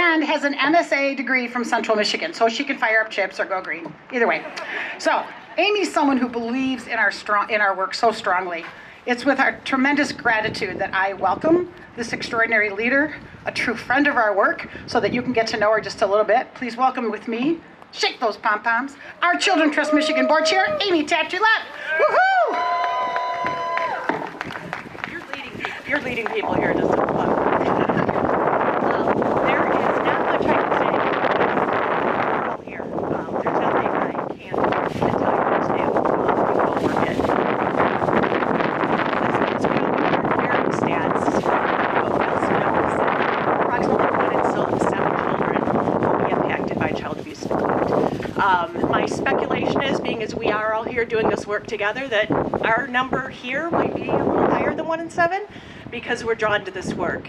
and has an MSA degree from Central Michigan, so she can fire up chips or go green. Either way. So Amy's someone who believes in our work so strongly. It's with our tremendous gratitude that I welcome this extraordinary leader, a true friend of our work, so that you can get to know her just a little bit. Please welcome with me, shake those pom-poms, our Children Trust Michigan Board Chair, Amy Tatulap. Woohoo! You're leading people here just for fun. There is not much I can say about we're all here. There's nothing I can tell you today. We'll work it. As we all know, very stats. Approximately 1 in 7 children will be impacted by child abuse and neglect. My speculation is, being as we are all here doing this work together, that our number here might be a little higher than 1 in 7 because we're drawn to this work.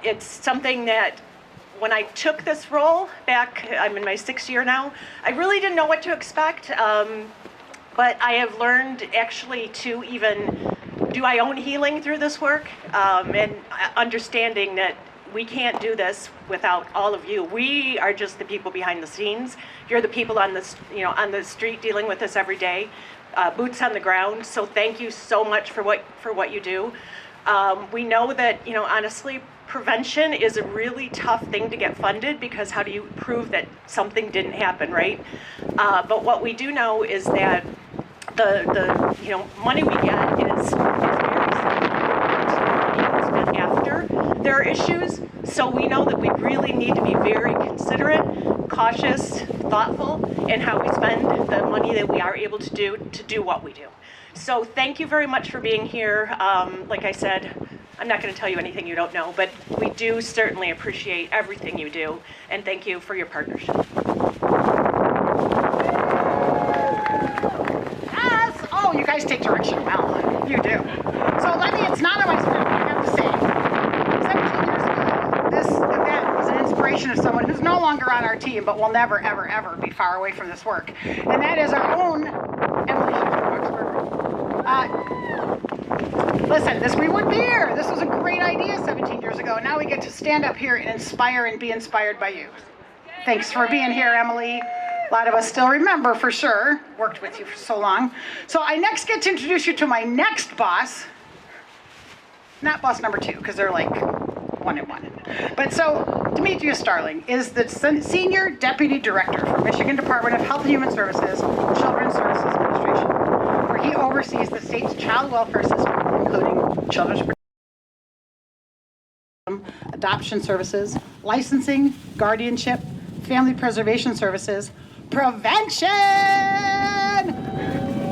It's something that when I took this role back, I'm in my 6th year now, I really didn't know what to expect, but I have learned actually to even do my own healing through this work, and understanding that we can't do this without all of you. We are just the people behind the scenes. You're the people on the street dealing with this every day, boots on the ground. So thank you so much for what you do. We know that, honestly, prevention is a really tough thing to get funded, because how do you prove that something didn't happen, right? But what we do know is that the money we get is very spent after there are issues. So we know that we really need to be very considerate, cautious, thoughtful in how we spend the money that we are able to do what we do. So thank you very much for being here. Like I said, I'm not going to tell you anything you don't know, but we do certainly appreciate everything you do, and thank you for your partnership. Yes! Oh, you guys take direction well. You do. So it's not on my script, I have to say. 17 years ago, this event was an inspiration of someone who's no longer on our team, but will never, ever, ever be far away from this work. And that is our own Emily Roxburgh. Listen, we wouldn't be here. This was a great idea 17 years ago. Now we get to stand up here and inspire and be inspired by you. Thanks for being here, Emily. A lot of us still remember for sure. Worked with you for so long. So I next get to introduce you to my next boss. Not boss number 2, because they're like 1 and 1. But so Demetrius Starling is the Senior Deputy Director for Michigan Department of Health and Human Services, Children's Services Administration, where he oversees the state's child welfare system, including children's protection, adoption services, licensing, guardianship, family preservation services, prevention,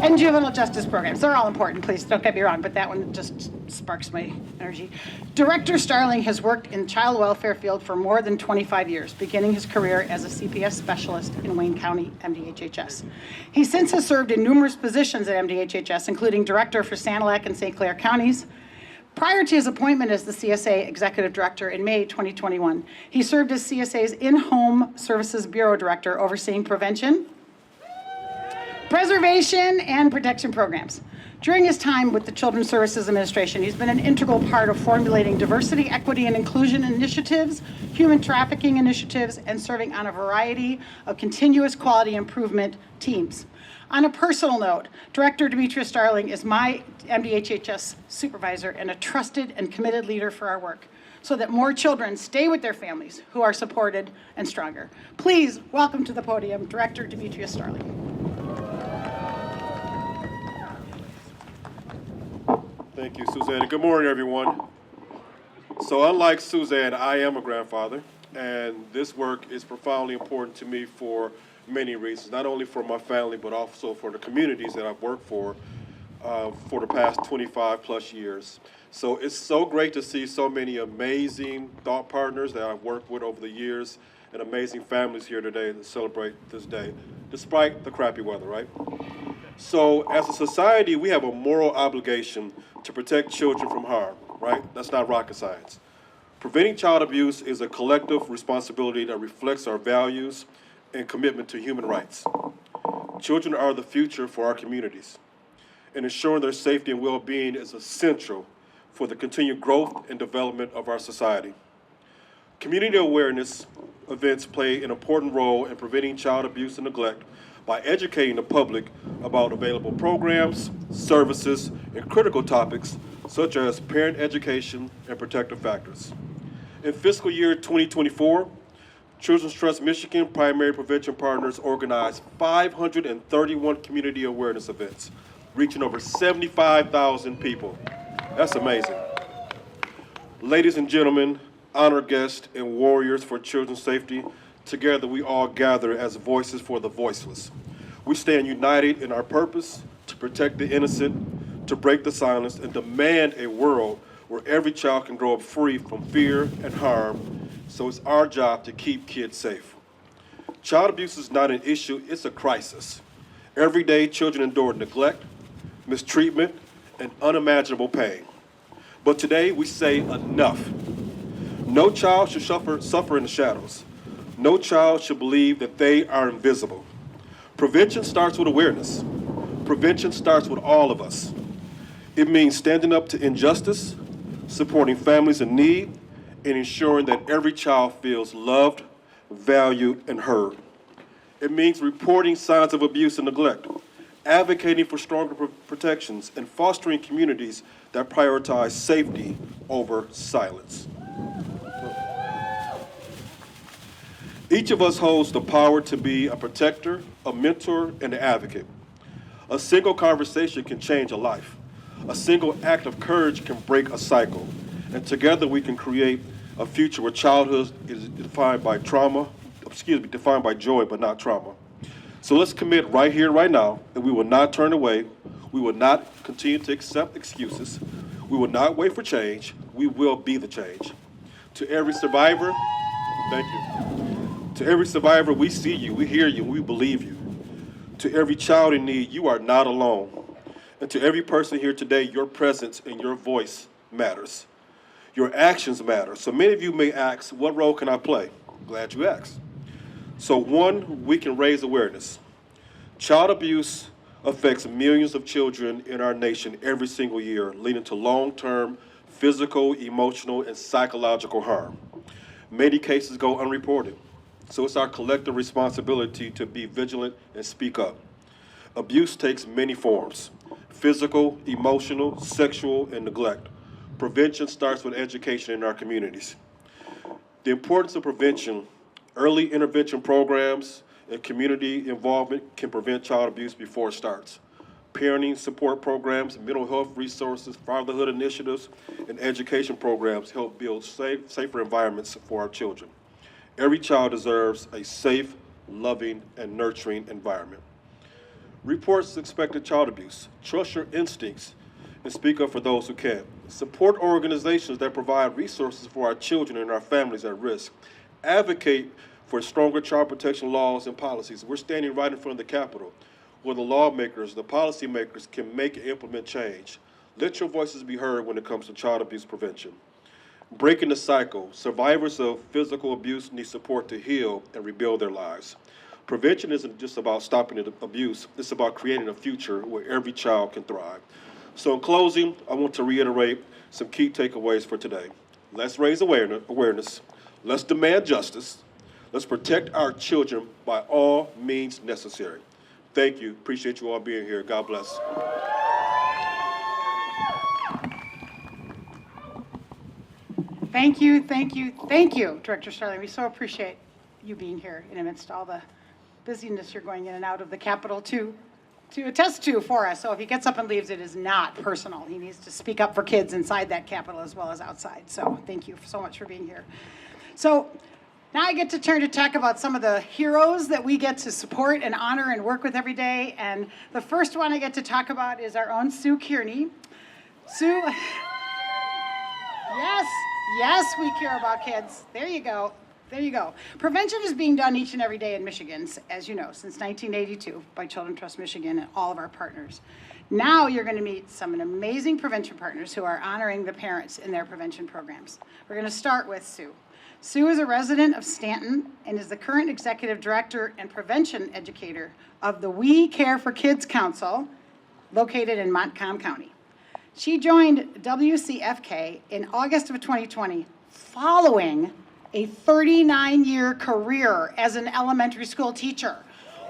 and juvenile justice programs. They're all important, please don't get me wrong, but that one just sparks my energy. Director Starling has worked in child welfare field for more than 25 years, beginning his career as a CPS specialist in Wayne County MDHHS. He since has served in numerous positions at MDHHS, including director for Sanilac and St. Clair counties. Prior to his appointment as the CSA Executive Director in May 2021, he served as CSA's In-Home Services Bureau Director, overseeing prevention, preservation, and protection programs. During his time with the Children's Services Administration, he's been an integral part of formulating diversity, equity, and inclusion initiatives, human trafficking initiatives, and serving on a variety of continuous quality improvement teams. On a personal note, Director Demetrius Starling is my MDHHS supervisor and a trusted and committed leader for our work, so that more children stay with their families who are supported and stronger. Please welcome to the podium Director Demetrius Starling. Thank you, Suzanne, and good morning, everyone. So unlike Suzanne, I am a grandfather, and this work is profoundly important to me for many reasons, not only for my family, but also for the communities that I've worked for the past 25 plus years. So it's so great to see so many amazing thought partners that I've worked with over the years, and amazing families here today to celebrate this day, despite the crappy weather, right? So as a society, we have a moral obligation to protect children from harm, right? That's not rocket science. Preventing child abuse is a collective responsibility that reflects our values and commitment to human rights. Children are the future for our communities, and ensuring their safety and well-being is essential for the continued growth and development of our society. Community awareness events play an important role in preventing child abuse and neglect by educating the public about available programs, services, and critical topics such as parent education and protective factors. In fiscal year 2024, Children's Trust Michigan Primary Prevention Partners organized 531 community awareness events, reaching over 75,000 people. That's amazing. Ladies and gentlemen, honored guests, and warriors for children's safety, together we all gather as voices for the voiceless. We stand united in our purpose to protect the innocent, to break the silence, and demand a world where every child can grow up free from fear and harm. So it's our job to keep kids safe. Child abuse is not an issue, it's a crisis. Every day, children endure neglect, mistreatment, and unimaginable pain. But today, we say enough. No child should suffer in the shadows. No child should believe that they are invisible. Prevention starts with awareness. Prevention starts with all of us. It means standing up to injustice, supporting families in need, and ensuring that every child feels loved, valued, and heard. It means reporting signs of abuse and neglect, advocating for stronger protections, and fostering communities that prioritize safety over silence. Each of us holds the power to be a protector, a mentor, and an advocate. A single conversation can change a life. A single act of courage can break a cycle. And together we can create a future where childhood is defined by joy, but not trauma. So let's commit right here, right now, that we will not turn away. We will not continue to accept excuses. We will not wait for change. We will be the change. To every survivor, thank you. To every survivor, we see you, we hear you, we believe you. To every child in need, you are not alone. And to every person here today, your presence and your voice matters. Your actions matter. So many of you may ask, what role can I play? Glad you asked. So one, we can raise awareness. Child abuse affects millions of children in our nation every single year, leading to long-term physical, emotional, and psychological harm. Many cases go unreported. So it's our collective responsibility to be vigilant and speak up. Abuse takes many forms: physical, emotional, sexual, and neglect. Prevention starts with education in our communities. The importance of prevention, early intervention programs, and community involvement can prevent child abuse before it starts. Parenting support programs, mental health resources, fatherhood initiatives, and education programs help build safer environments for our children. Every child deserves a safe, loving, and nurturing environment. Report suspected child abuse. Trust your instincts and speak up for those who can't. Support organizations that provide resources for our children and our families at risk. Advocate for stronger child protection laws and policies. We're standing right in front of the Capitol, where the lawmakers, the policymakers can make and implement change. Let your voices be heard when it comes to child abuse prevention. Breaking the cycle. Survivors of physical abuse need support to heal and rebuild their lives. Prevention isn't just about stopping the abuse, it's about creating a future where every child can thrive. So in closing, I want to reiterate some key takeaways for today. Let's raise awareness. Let's demand justice. Let's protect our children by all means necessary. Thank you. Appreciate you all being here. God bless. Thank you, thank you, thank you, Director Starling. We so appreciate you being here in amidst all the busyness you're going in and out of the Capitol to attest to for us. So if he gets up and leaves, it is not personal. He needs to speak up for kids inside that Capitol as well as outside. So thank you so much for being here. So now I get to turn to talk about some of the heroes that we get to support and honor and work with every day. And the first one I get to talk about is our own Sue Kearney. Sue, yes, we care about kids. There you go. There you go. Prevention is being done each and every day in Michigan, as you know, since 1982 by Children's Trust Michigan and all of our partners. Now you're going to meet some amazing prevention partners who are honoring the parents in their prevention programs. We're going to start with Sue. Sue is a resident of Stanton and is the current executive director and prevention educator of the We Care for Kids Council, located in Montcalm County. She joined WCFK in August of 2020 following a 39-year career as an elementary school teacher.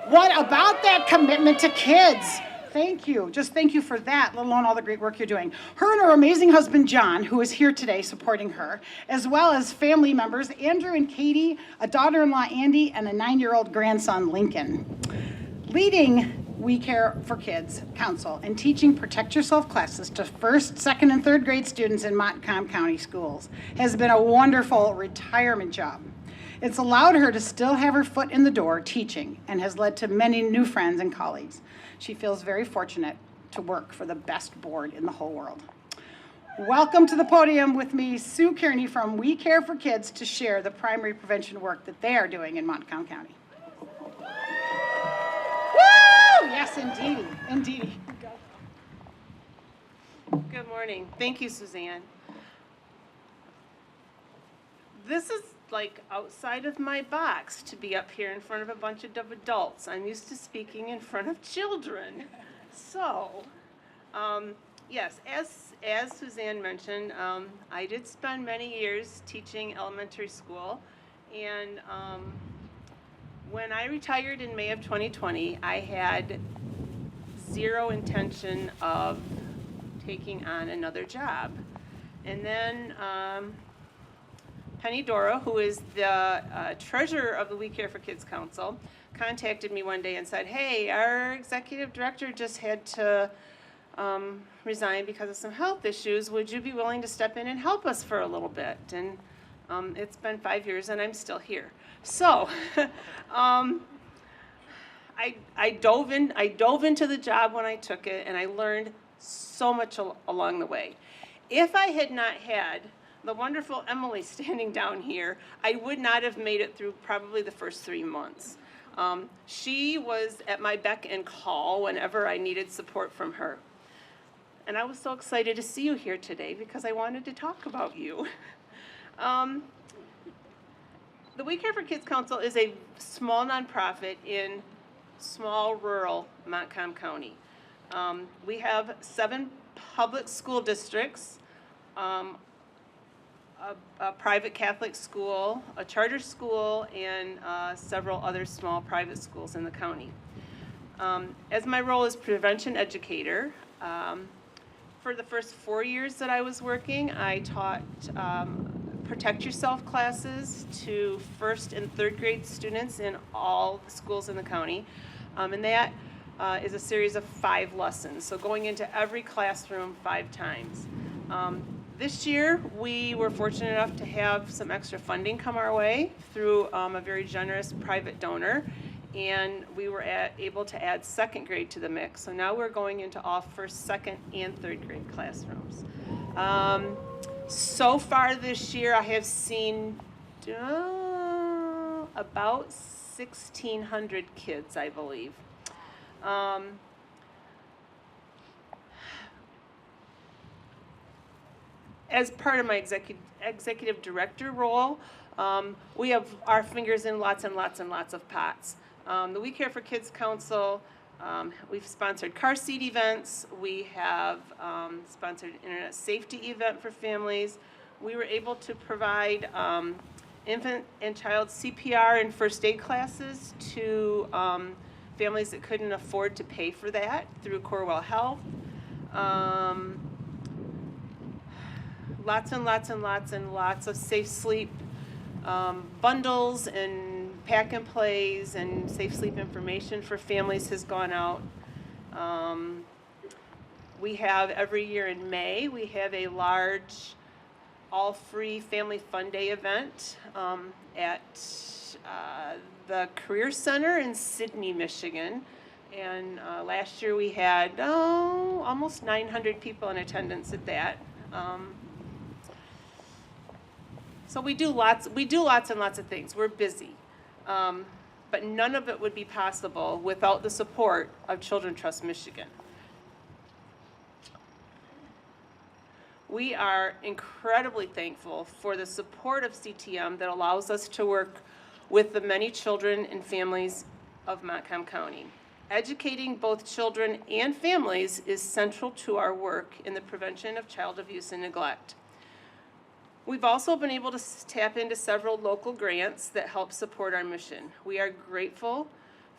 What about that commitment to kids? Thank you. Just thank you for that, let alone all the great work you're doing. Her and her amazing husband, John, who is here today supporting her, as well as family members, Andrew and Katie, a daughter-in-law, Andy, and a 9-year-old grandson, Lincoln. Leading We Care for Kids Council and teaching Protect Yourself classes to first, second, and third grade students in Montcalm County schools has been a wonderful retirement job. It's allowed her to still have her foot in the door teaching and has led to many new friends and colleagues. She feels very fortunate to work for the best board in the whole world. Welcome to the podium with me, Sue Kearney from We Care for Kids, to share the primary prevention work that they are doing in Montcalm County. Woo! Yes, indeedy, indeedy. Good morning. Thank you, Suzanne. This is like outside of my box to be up here in front of a bunch of adults. I'm used to speaking in front of children. So, yes, as Suzanne mentioned, I did spend many years teaching elementary school, and when I retired in May of 2020, I had zero intention of taking on another job. And then Penny Dora, who is the treasurer of the We Care for Kids Council, contacted me one day and said, hey, our executive director just had to resign because of some health issues. Would you be willing to step in and help us for a little bit? And it's been 5 years and I'm still here. So I dove into the job when I took it, and I learned so much along the way. If I had not had the wonderful Emily standing down here, I would not have made it through probably the first 3 months. She was at my beck and call whenever I needed support from her. And I was so excited to see you here today because I wanted to talk about you. The We Care for Kids Council is a small nonprofit in small rural Montcalm County. We have 7 public school districts, a private Catholic school, a charter school, and several other small private schools in the county. As my role as prevention educator, for the first 4 years that I was working, I taught Protect Yourself classes to first and third grade students in all the schools in the county. And that is a series of 5 lessons, so going into every classroom 5 times. This year, we were fortunate enough to have some extra funding come our way through a very generous private donor, and we were able to add 2nd grade to the mix. So now we're going into all first, 2nd, and 3rd grade classrooms. So far this year, I have seen about 1,600 kids, I believe. As part of my executive director role, we have our fingers in lots and lots and lots of pots. The We Care for Kids Council, we've sponsored car seat events. We have sponsored an internet safety event for families. We were able to provide infant and child CPR and first aid classes to families that couldn't afford to pay for that through Corewell Health. Lots and lots and lots and lots of safe sleep bundles and pack and plays and safe sleep information for families has gone out. We have every year in May, we have a large all-free Family Fun Day event at the Career Center in Sidney, Michigan. And last year we had almost 900 people in attendance at that. So we do lots and lots of things. We're busy. But none of it would be possible without the support of Children Trust Michigan. We are incredibly thankful for the support of CTM that allows us to work with the many children and families of Montcalm County. Educating both children and families is central to our work in the prevention of child abuse and neglect. We've also been able to tap into several local grants that help support our mission. We are grateful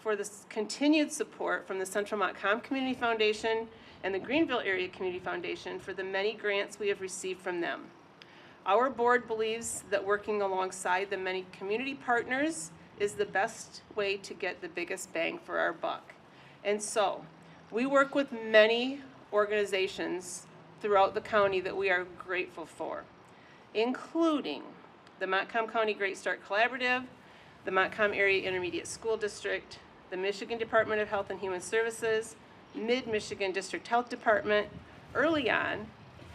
for the continued support from the Central Montcalm Community Foundation and the Greenville Area Community Foundation for the many grants we have received from them. Our board believes that working alongside the many community partners is the best way to get the biggest bang for our buck. And so, we work with many organizations throughout the county that we are grateful for, including the Montcalm County Great Start Collaborative, the Montcalm Area Intermediate School District, the Michigan Department of Health and Human Services, Mid-Michigan District Health Department, Early On,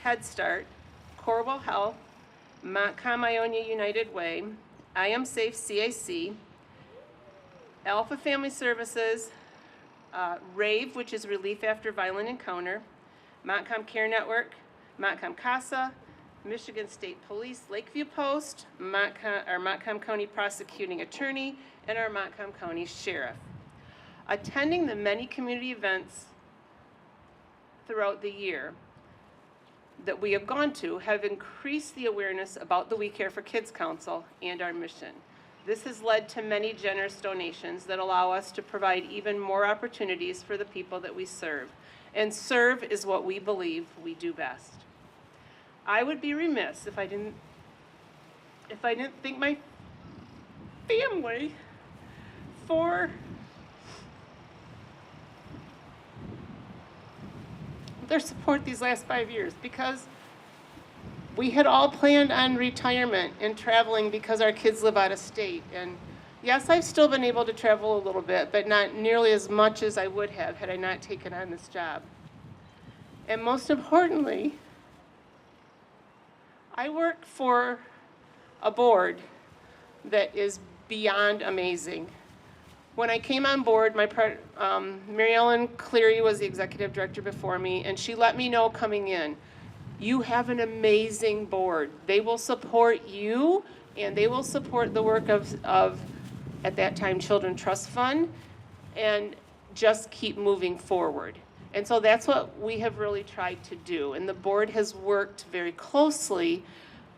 Head Start, Corwell Health, Montcalm Ionia United Way, I Am Safe CAC, Alpha Family Services, RAVE, which is Relief After Violent Encounter, Montcalm Care Network, Montcalm CASA, Michigan State Police Lakeview Post, our Montcalm County Prosecuting Attorney, and our Montcalm County Sheriff. Attending the many community events throughout the year that we have gone to have increased the awareness about the We Care for Kids Council and our mission. This has led to many generous donations that allow us to provide even more opportunities for the people that we serve. And serve is what we believe we do best. I would be remiss if I didn't thank my family for their support these last 5 years, because we had all planned on retirement and traveling because our kids live out of state. And yes, I've still been able to travel a little bit, but not nearly as much as I would have had I not taken on this job. And most importantly, I work for a board that is beyond amazing. When I came on board, Mary Ellen Cleary was the executive director before me, and she let me know coming in, you have an amazing board. They will support you, and they will support the work of at that time, Children Trust Fund, and just keep moving forward. And so that's what we have really tried to do. And the board has worked very closely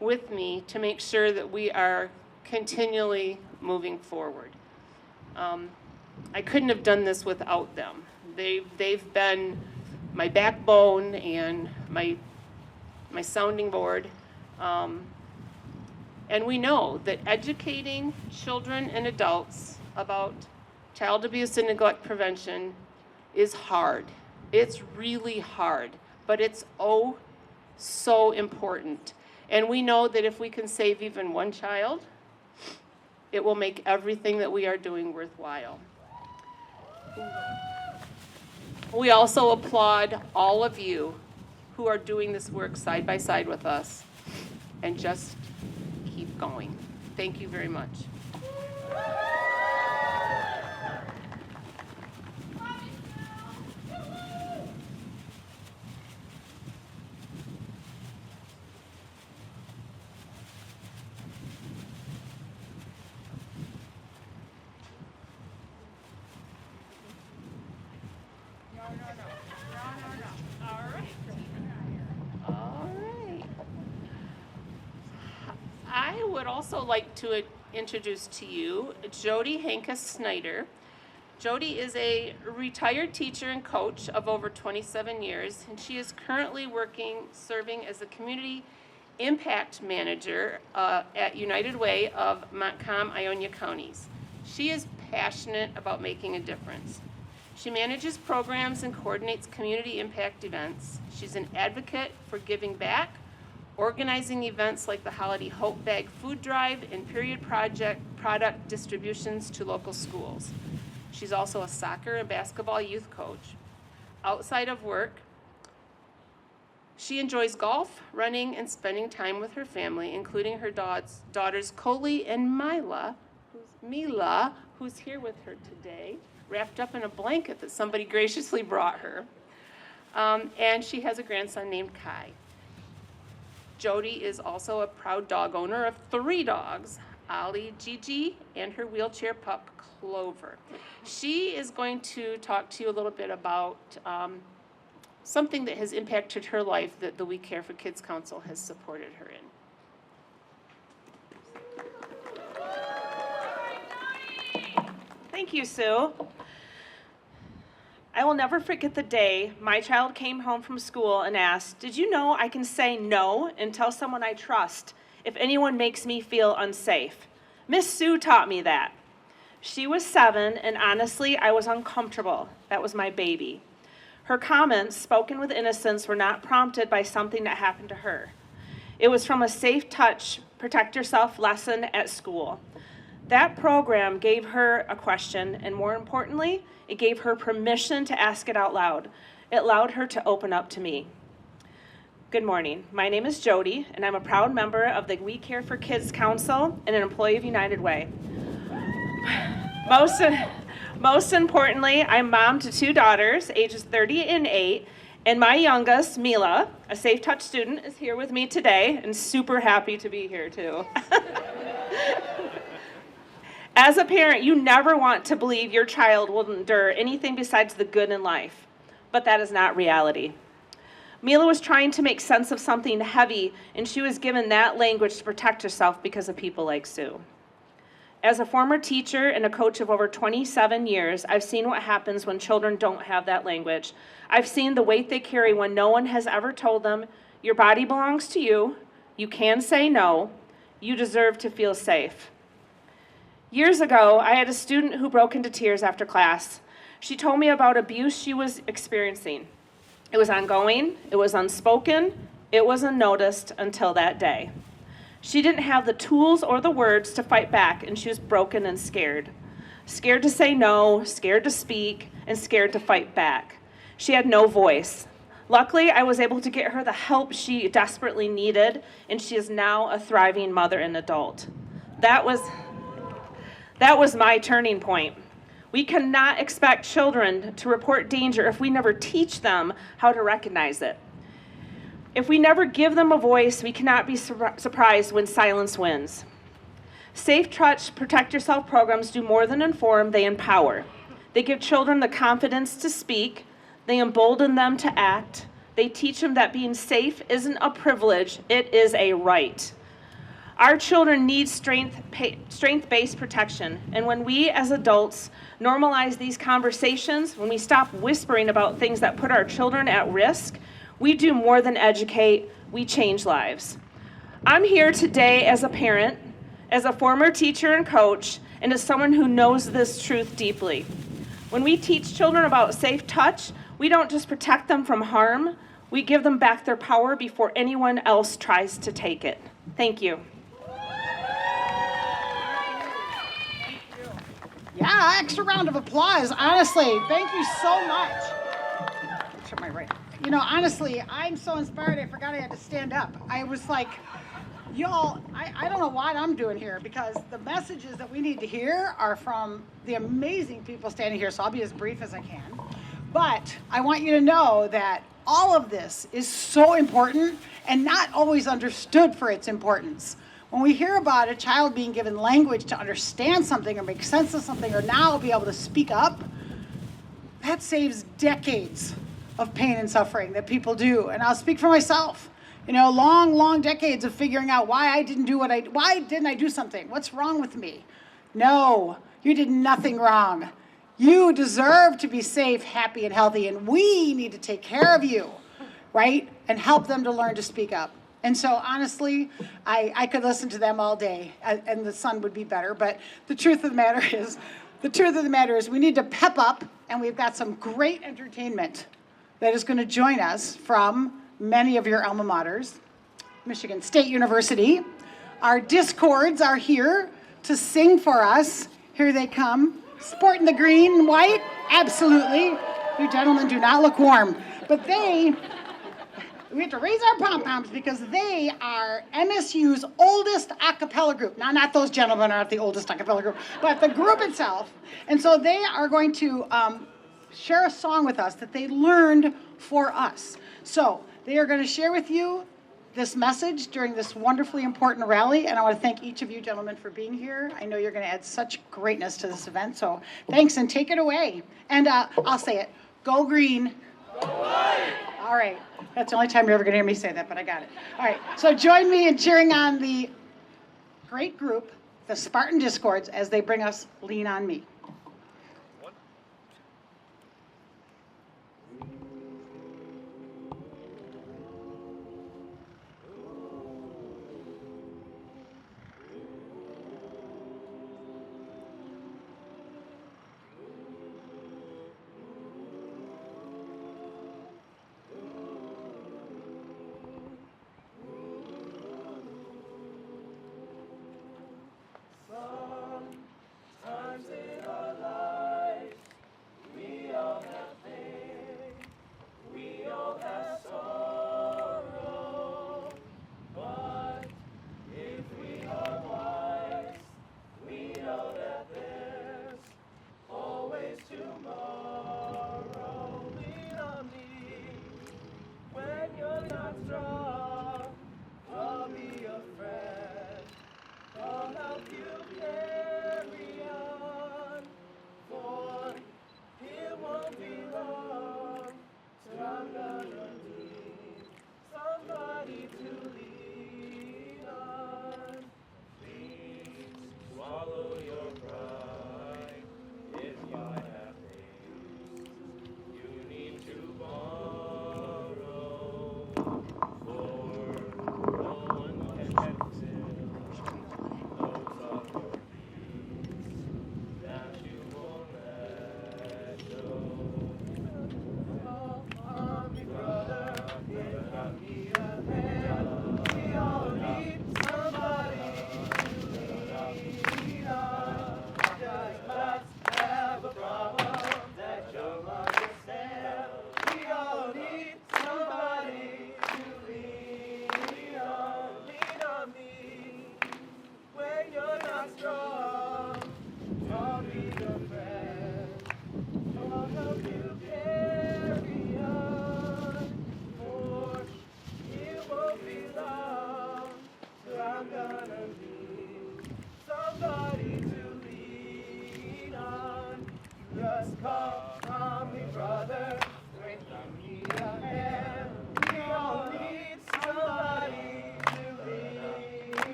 with me to make sure that we are continually moving forward. I couldn't have done this without them. They've been my backbone and my sounding board. And we know that educating children and adults about child abuse and neglect prevention is hard. It's really hard, but it's oh so important. And we know that if we can save even one child, it will make everything that we are doing worthwhile. We also applaud all of you who are doing this work side by side with us, and just keep going. Thank you very much. I would also like to introduce to you Jody Hankus Snyder. Jody is a retired teacher and coach of over 27 years, and she is currently serving as a community impact manager at United Way of Montcalm, Ionia counties. She is passionate about making a difference. She manages programs and coordinates community impact events. She's an advocate for giving back, organizing events like the Holiday Hope Bag Food Drive and period product distributions to local schools. She's also a soccer and basketball youth coach. Outside of work, she enjoys golf, running, and spending time with her family, including her daughters Coley and Mila, who's here with her today, wrapped up in a blanket that somebody graciously brought her. And she has a grandson named Kai. Jody is also a proud dog owner of 3 dogs, Ollie, Gigi, and her wheelchair pup, Clover. She is going to talk to you a little bit about something that has impacted her life that the We Care for Kids Council has supported her in. Thank you, Sue. I will never forget the day my child came home from school and asked, "Did you know I can say no and tell someone I trust if anyone makes me feel unsafe?" Miss Sue taught me that. She was 7, and honestly, I was uncomfortable. That was my baby. Her comments, spoken with innocence, were not prompted by something that happened to her. It was from a safe touch, protect yourself lesson at school. That program gave her a question, and more importantly, it gave her permission to ask it out loud. It allowed her to open up to me. Good morning. My name is Jody, and I'm a proud member of the We Care for Kids Council and an employee of United Way. Most importantly, I'm mom to 2 daughters, ages 30 and 8, and my youngest, Mila, a Safe Touch student, is here with me today and super happy to be here too. As a parent, you never want to believe your child will endure anything besides the good in life, but that is not reality. Mila was trying to make sense of something heavy, and she was given that language to protect herself because of people like Sue. As a former teacher and a coach of over 27 years, I've seen what happens when children don't have that language. I've seen the weight they carry when no one has ever told them, your body belongs to you, you can say no, you deserve to feel safe. Years ago, I had a student who broke into tears after class. She told me about abuse she was experiencing. It was ongoing, it was unspoken, it was unnoticed until that day. She didn't have the tools or the words to fight back, and she was broken and scared. Scared to say no, scared to speak, and scared to fight back. She had no voice. Luckily, I was able to get her the help she desperately needed, and she is now a thriving mother and adult. That was my turning point. We cannot expect children to report danger if we never teach them how to recognize it. If we never give them a voice, we cannot be surprised when silence wins. Safe Touch, Protect Yourself programs do more than inform, they empower. They give children the confidence to speak, they embolden them to act, they teach them that being safe isn't a privilege, it is a right. Our children need strength-based protection, and when we as adults normalize these conversations, when we stop whispering about things that put our children at risk, we do more than educate, we change lives. I'm here today as a parent, as a former teacher and coach, and as someone who knows this truth deeply. When we teach children about safe touch, we don't just protect them from harm, we give them back their power before anyone else tries to take it. Thank you. Yeah, extra round of applause. Honestly, thank you so much. Turn my right. You know, honestly, I'm so inspired, I forgot I had to stand up. I was like, y'all, I don't know what I'm doing here, because the messages that we need to hear are from the amazing people standing here, so I'll be as brief as I can. But I want you to know that all of this is so important and not always understood for its importance. When we hear about a child being given language to understand something or make sense of something or now be able to speak up, that saves decades of pain and suffering that people do. And I'll speak for myself. You know, long decades of figuring out why didn't I do something? What's wrong with me? No, you did nothing wrong. You deserve to be safe, happy, and healthy, and we need to take care of you, right? And help them to learn to speak up. And so honestly, I could listen to them all day and the sun would be better. But the truth of the matter is we need to pep up, and we've got some great entertainment that is going to join us from many of your alma maters, Michigan State University. Our Discords are here to sing for us. Here they come. Sporting the green and white, absolutely. You gentlemen do not look warm. But we have to raise our pom-poms because they are MSU's oldest a cappella group. Now, not those gentlemen are not the oldest a cappella group, but the group itself. And so they are going to share a song with us that they learned for us. So they are going to share with you this message during this wonderfully important rally, and I want to thank each of you gentlemen for being here. I know you're going to add such greatness to this event, so thanks, and take it away. And I'll say it, go green. Go white. All right, that's the only time you're ever going to hear me say that, but I got it. All right, so join me in cheering on the great group, the Spartan Discords, as they bring us Lean on Me.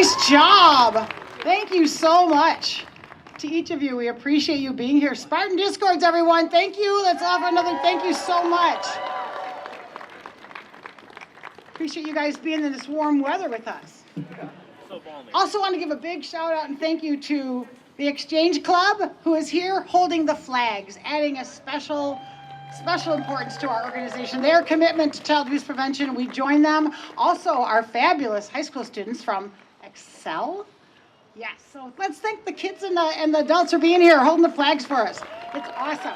Nice job. Thank you so much to each of you. We appreciate you being here. Spartan Discords, everyone. Thank you. Let's offer another thank you so much. Appreciate you guys being in this warm weather with us. Also want to give a big shout out and thank you to the Exchange Club, who is here holding the flags, adding a special importance to our organization. Their commitment to child abuse prevention, we join them. Also, our fabulous high school students from Excel. Yes, so let's thank the kids and the adults for being here, holding the flags for us. It's awesome.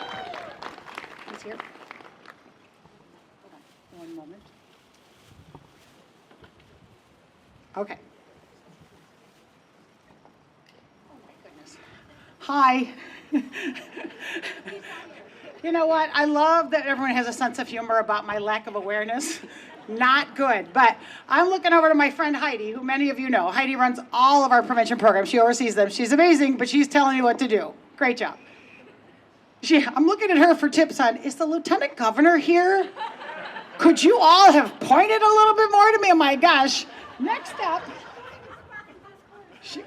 Who's here? Hold on, one moment. Okay. Oh my goodness. Hi. You know what? I love that everyone has a sense of humor about my lack of awareness. Not good. But I'm looking over to my friend Heidi, who many of you know. Heidi runs all of our prevention programs. She oversees them. She's amazing, but she's telling me what to do. Great job. I'm looking at her for tips on, is the lieutenant governor here? Could you all have pointed a little bit more to me? Oh my gosh. Next up,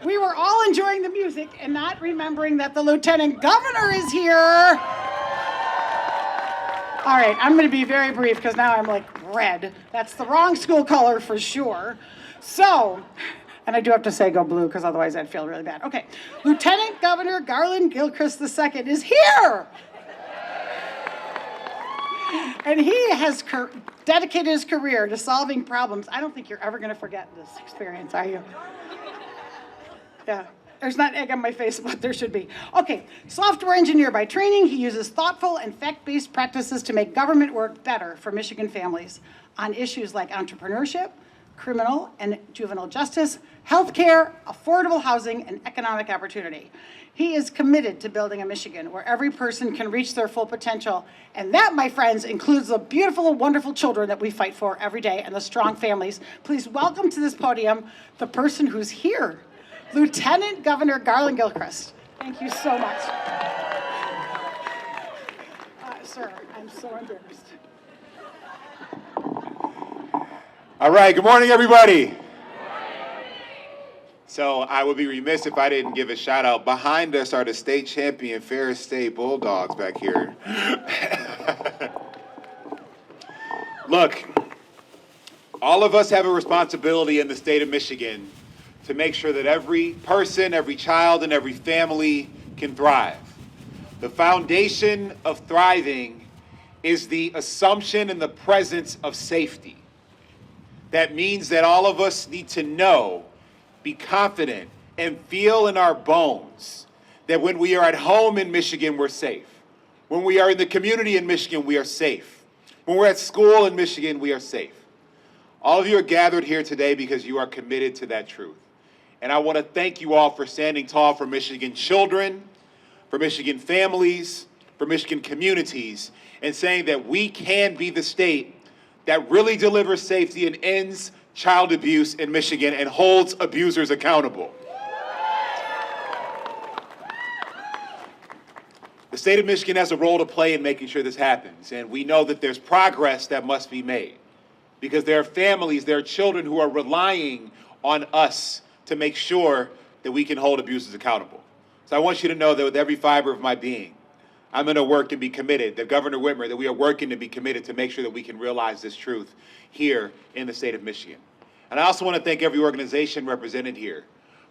we were all enjoying the music and not remembering that the lieutenant governor is here. All right, I'm going to be very brief because now I'm like red. That's the wrong school color for sure. So, and I do have to say go blue because otherwise I'd feel really bad. Okay, Lieutenant Governor Garland Gilchrist II is here. And he has dedicated his career to solving problems. I don't think you're ever going to forget this experience, are you? Yeah. There's not egg on my face, but there should be. Okay, software engineer by training, he uses thoughtful and fact-based practices to make government work better for Michigan families on issues like entrepreneurship, criminal and juvenile justice, healthcare, affordable housing, and economic opportunity. He is committed to building a Michigan where every person can reach their full potential. And that, my friends, includes the beautiful, wonderful children that we fight for every day and the strong families. Please welcome to this podium the person who's here. Lieutenant Governor Garland Gilchrist. Thank you so much. Sir, I'm so embarrassed. All right, good morning, everybody. So I would be remiss if I didn't give a shout out. Behind us are the state champion Ferris State Bulldogs back here. Look, all of us have a responsibility in the state of Michigan to make sure that every person, every child, and every family can thrive. The foundation of thriving is the assumption and the presence of safety. That means that all of us need to know, be confident, and feel in our bones that when we are at home in Michigan, we're safe. When we are in the community in Michigan, we are safe. When we're at school in Michigan, we are safe. All of you are gathered here today because you are committed to that truth. And I want to thank you all for standing tall for Michigan children, for Michigan families, for Michigan communities, and saying that we can be the state that really delivers safety and ends child abuse in Michigan and holds abusers accountable. The state of Michigan has a role to play in making sure this happens, and we know that there's progress that must be made because there are families, there are children who are relying on us to make sure that we can hold abusers accountable. So I want you to know that with every fiber of my being, I'm going to work and be committed, that Governor Whitmer, that we are working to be committed to make sure that we can realize this truth here in the state of Michigan. And I also want to thank every organization represented here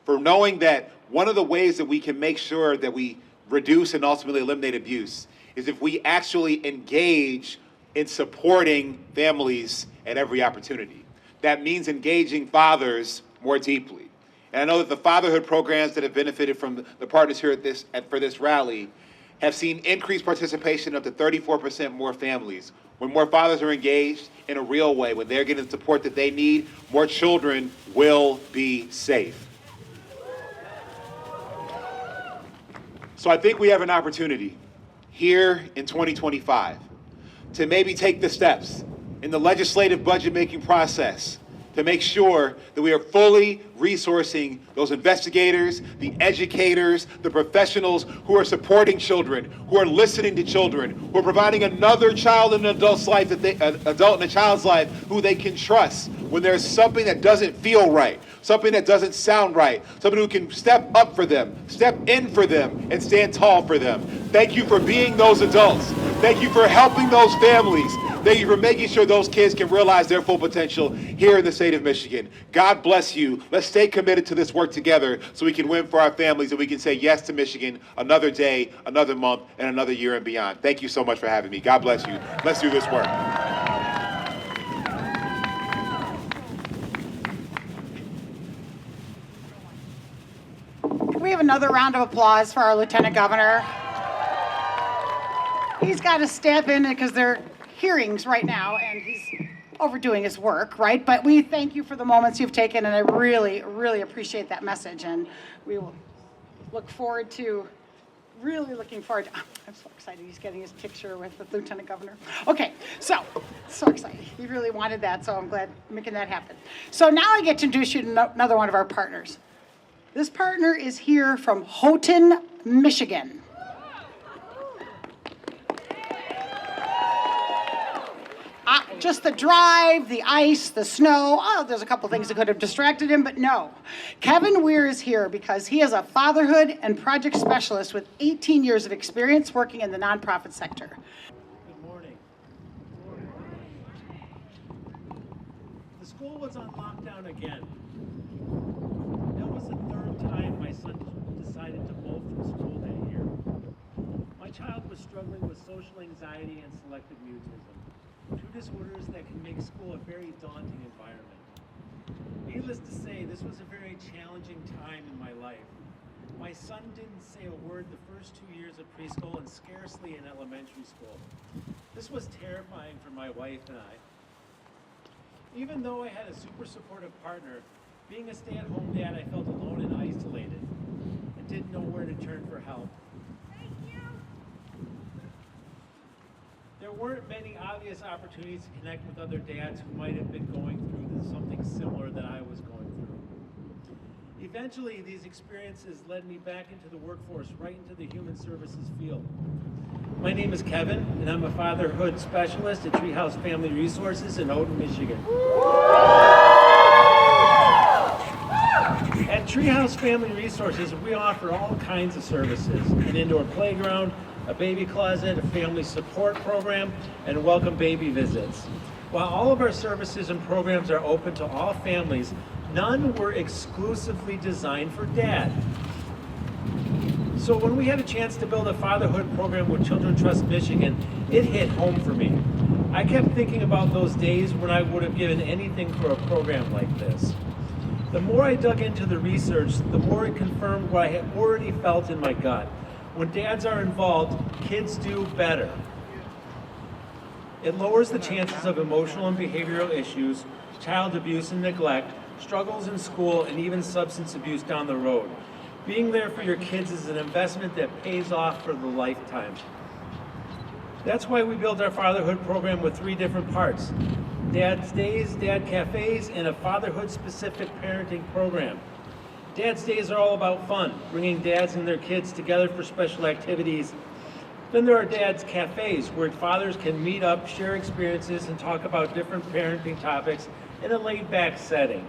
for knowing that one of the ways that we can make sure that we reduce and ultimately eliminate abuse is if we actually engage in supporting families at every opportunity. That means engaging fathers more deeply. And I know that the fatherhood programs that have benefited from the partners here for this rally have seen increased participation up to 34% more families. When more fathers are engaged in a real way, when they're getting the support that they need, more children will be safe. So I think we have an opportunity here in 2025 to maybe take the steps in the legislative budget-making process to make sure that we are fully resourcing those investigators, the educators, the professionals who are supporting children, who are listening to children, who are providing another child in an adult's life, an adult in a child's life who they can trust when there's something that doesn't feel right, something that doesn't sound right, somebody who can step up for them, step in for them, and stand tall for them. Thank you for being those adults. Thank you for helping those families. Thank you for making sure those kids can realize their full potential here in the state of Michigan. God bless you. Let's stay committed to this work together so we can win for our families and we can say yes to Michigan another day, another month, and another year and beyond. Thank you so much for having me. God bless you. Let's do this work. Can we have another round of applause for our Lieutenant Governor? He's got to step in because they're hearings right now and he's overdoing his work, right? But we thank you for the moments you've taken and I really, really appreciate that message and we will look forward to, looking forward to, I'm so excited he's getting his picture with the Lieutenant Governor. Okay, so excited. He really wanted that, so I'm glad making that happen. So now I get to introduce you to another one of our partners. This partner is here from Houghton, Michigan. Just the drive, the ice, the snow. Oh, there's a couple things that could have distracted him, but no. Kevin Weir is here because he is a fatherhood and project specialist with 18 years of experience working in the nonprofit sector. Good morning. The school was on lockdown again. That was the third time my son decided to bolt from school that year. My child was struggling with social anxiety and selective mutism. Two disorders that can make school a very daunting environment. Needless to say, this was a very challenging time in my life. My son didn't say a word the first 2 years of preschool and scarcely in elementary school. This was terrifying for my wife and I. Even though I had a super supportive partner, being a stay-at-home dad, I felt alone and isolated and didn't know where to turn for help. There weren't many obvious opportunities to connect with other dads who might have been going through something similar that I was going through. Eventually, these experiences led me back into the workforce, right into the human services field. My name is Kevin, and I'm a fatherhood specialist at Treehouse Family Resources in Houghton, Michigan. At Treehouse Family Resources, we offer all kinds of services: an indoor playground, a baby closet, a family support program, and welcome baby visits. While all of our services and programs are open to all families, none were exclusively designed for dad. So when we had a chance to build a fatherhood program with Children Trust Michigan, it hit home for me. I kept thinking about those days when I would have given anything for a program like this. The more I dug into the research, the more it confirmed what I had already felt in my gut. When dads are involved, kids do better. It lowers the chances of emotional and behavioral issues, child abuse and neglect, struggles in school, and even substance abuse down the road. Being there for your kids is an investment that pays off for the lifetime. That's why we built our fatherhood program with 3 different parts: Dad's Days, Dad Cafes, and a fatherhood-specific parenting program. Dad's Days are all about fun, bringing dads and their kids together for special activities. Then there are Dad's Cafes, where fathers can meet up, share experiences, and talk about different parenting topics in a laid-back setting.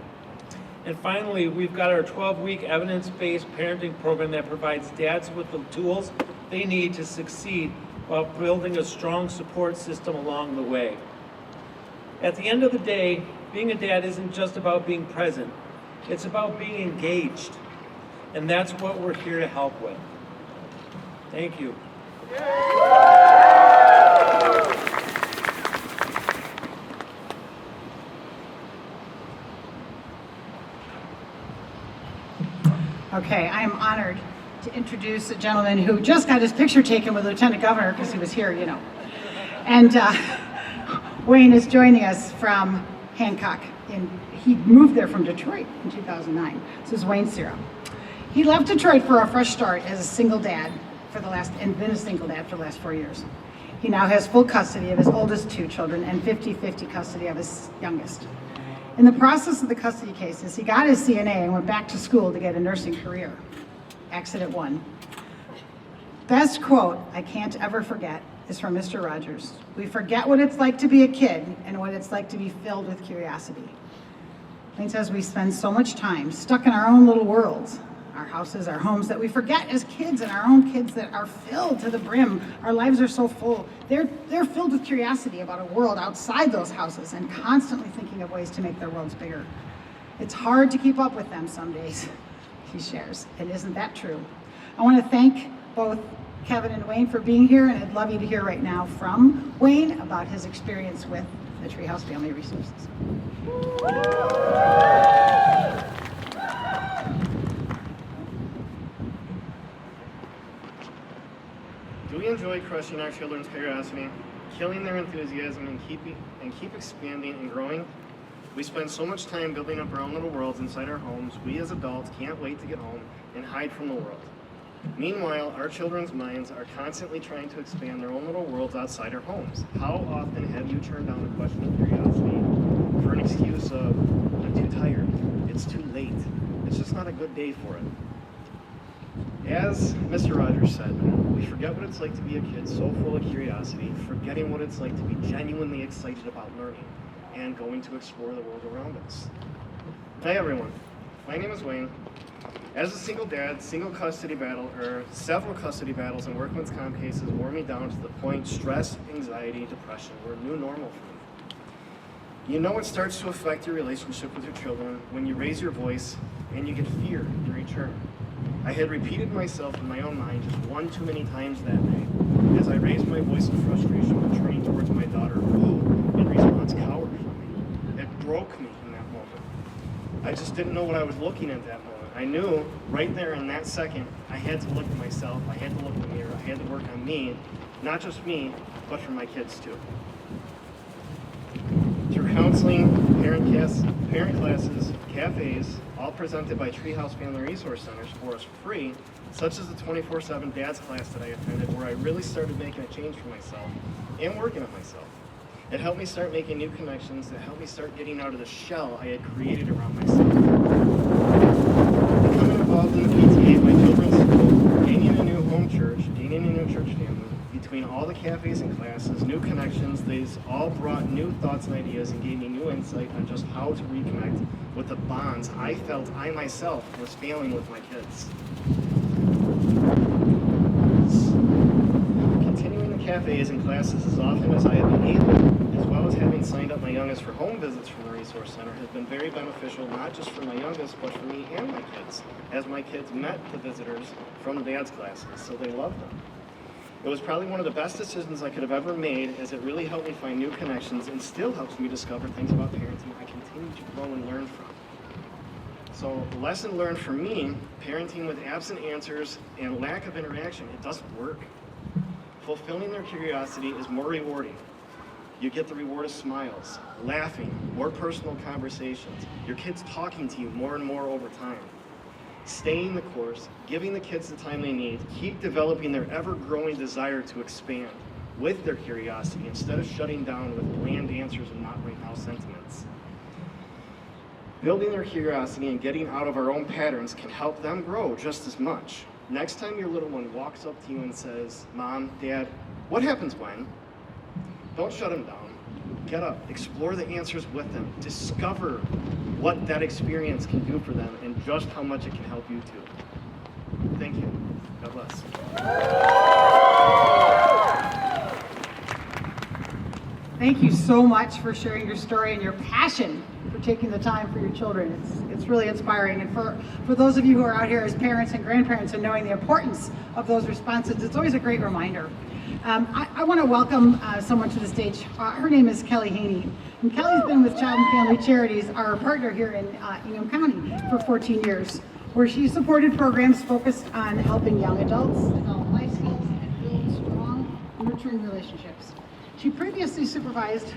And finally, we've got our 12-week evidence-based parenting program that provides dads with the tools they need to succeed while building a strong support system along the way. At the end of the day, being a dad isn't just about being present. It's about being engaged, and that's what we're here to help with. Thank you. Okay, I am honored to introduce a gentleman who just got his picture taken with Lieutenant Governor because he was here, you know. And Wayne is joining us from Hancock. He moved there from Detroit in 2009. This is Wayne Cira. He left Detroit for a fresh start as a single dad and been a single dad for the last 4 years. He now has full custody of his oldest 2 children and 50-50 custody of his youngest. In the process of the custody cases, he got his CNA and went back to school to get a nursing career. Accident 1. Best quote I can't ever forget is from Mr. Rogers. "We forget what it's like to be a kid and what it's like to be filled with curiosity." Wayne says we spend so much time stuck in our own little worlds, our houses, our homes, that we forget as kids, and our own kids that are filled to the brim. Our lives are so full. They're filled with curiosity about a world outside those houses and constantly thinking of ways to make their worlds bigger. It's hard to keep up with them some days, he shares. And isn't that true? I want to thank both Kevin and Wayne for being here, and I'd love you to hear right now from Wayne about his experience with the Treehouse Family Resources. Do we enjoy crushing our children's curiosity, killing their enthusiasm, and keep expanding and growing? We spend so much time building up our own little worlds inside our homes, we as adults can't wait to get home and hide from the world. Meanwhile, our children's minds are constantly trying to expand their own little worlds outside our homes. How often have you turned down a question of curiosity for an excuse of, I'm too tired, it's too late, it's just not a good day for it? As Mr. Rogers said, we forget what it's like to be a kid so full of curiosity, forgetting what it's like to be genuinely excited about learning and going to explore the world around us. Hi everyone, my name is Wayne. As a single dad, several custody battles and workman's comp cases wore me down to the point stress, anxiety, depression were a new normal for me. You know it starts to affect your relationship with your children when you raise your voice and you get fear in return. I had repeated myself in my own mind just one too many times that night as I raised my voice in frustration when turning towards my daughter, who, in response, cowered from me. It broke me in that moment. I just didn't know what I was looking at that moment. I knew right there in that second, I had to look at myself, I had to look in the mirror, I had to work on me, not just me, but for my kids too. Through counseling, parent classes, cafes, all presented by Treehouse Family Resource Centers for us for free, such as the 24/7 Dad's class that I attended, where I really started making a change for myself and working on myself. It helped me start making new connections, it helped me start getting out of the shell I had created around myself. Becoming involved in the PTA at my children's school, gaining a new home church, gaining a new church family, between all the cafes and classes, new connections, these all brought new thoughts and ideas and gave me new insight on just how to reconnect with the bonds I felt I myself was failing with my kids. Continuing the cafes and classes as often as I have been able, as well as having signed up my youngest for home visits from the Resource Center, has been very beneficial, not just for my youngest, but for me and my kids, as my kids met the visitors from the Dad's classes, so they loved them. It was probably one of the best decisions I could have ever made, as it really helped me find new connections and still helps me discover things about parenting I continue to grow and learn from. So, lesson learned for me, parenting with absent answers and lack of interaction, it doesn't work. Fulfilling their curiosity is more rewarding. You get the reward of smiles, laughing, more personal conversations, your kids talking to you more and more over time. Staying the course, giving the kids the time they need, keep developing their ever-growing desire to expand with their curiosity instead of shutting down with bland answers and not right now sentiments. Building their curiosity and getting out of our own patterns can help them grow just as much. Next time your little one walks up to you and says, Mom, Dad, what happens when? Don't shut them down. Get up, explore the answers with them, discover what that experience can do for them and just how much it can help you too. Thank you. God bless. Thank you so much for sharing your story and your passion for taking the time for your children. It's really inspiring. And for those of you who are out here as parents and grandparents and knowing the importance of those responses, it's always a great reminder. I want to welcome someone to the stage. Her name is Kelly Haney. And Kelly's been with Child and Family Charities, our partner here in Ingham County, for 14 years, where she supported programs focused on helping young adults develop life skills and build strong, nurturing relationships. She previously supervised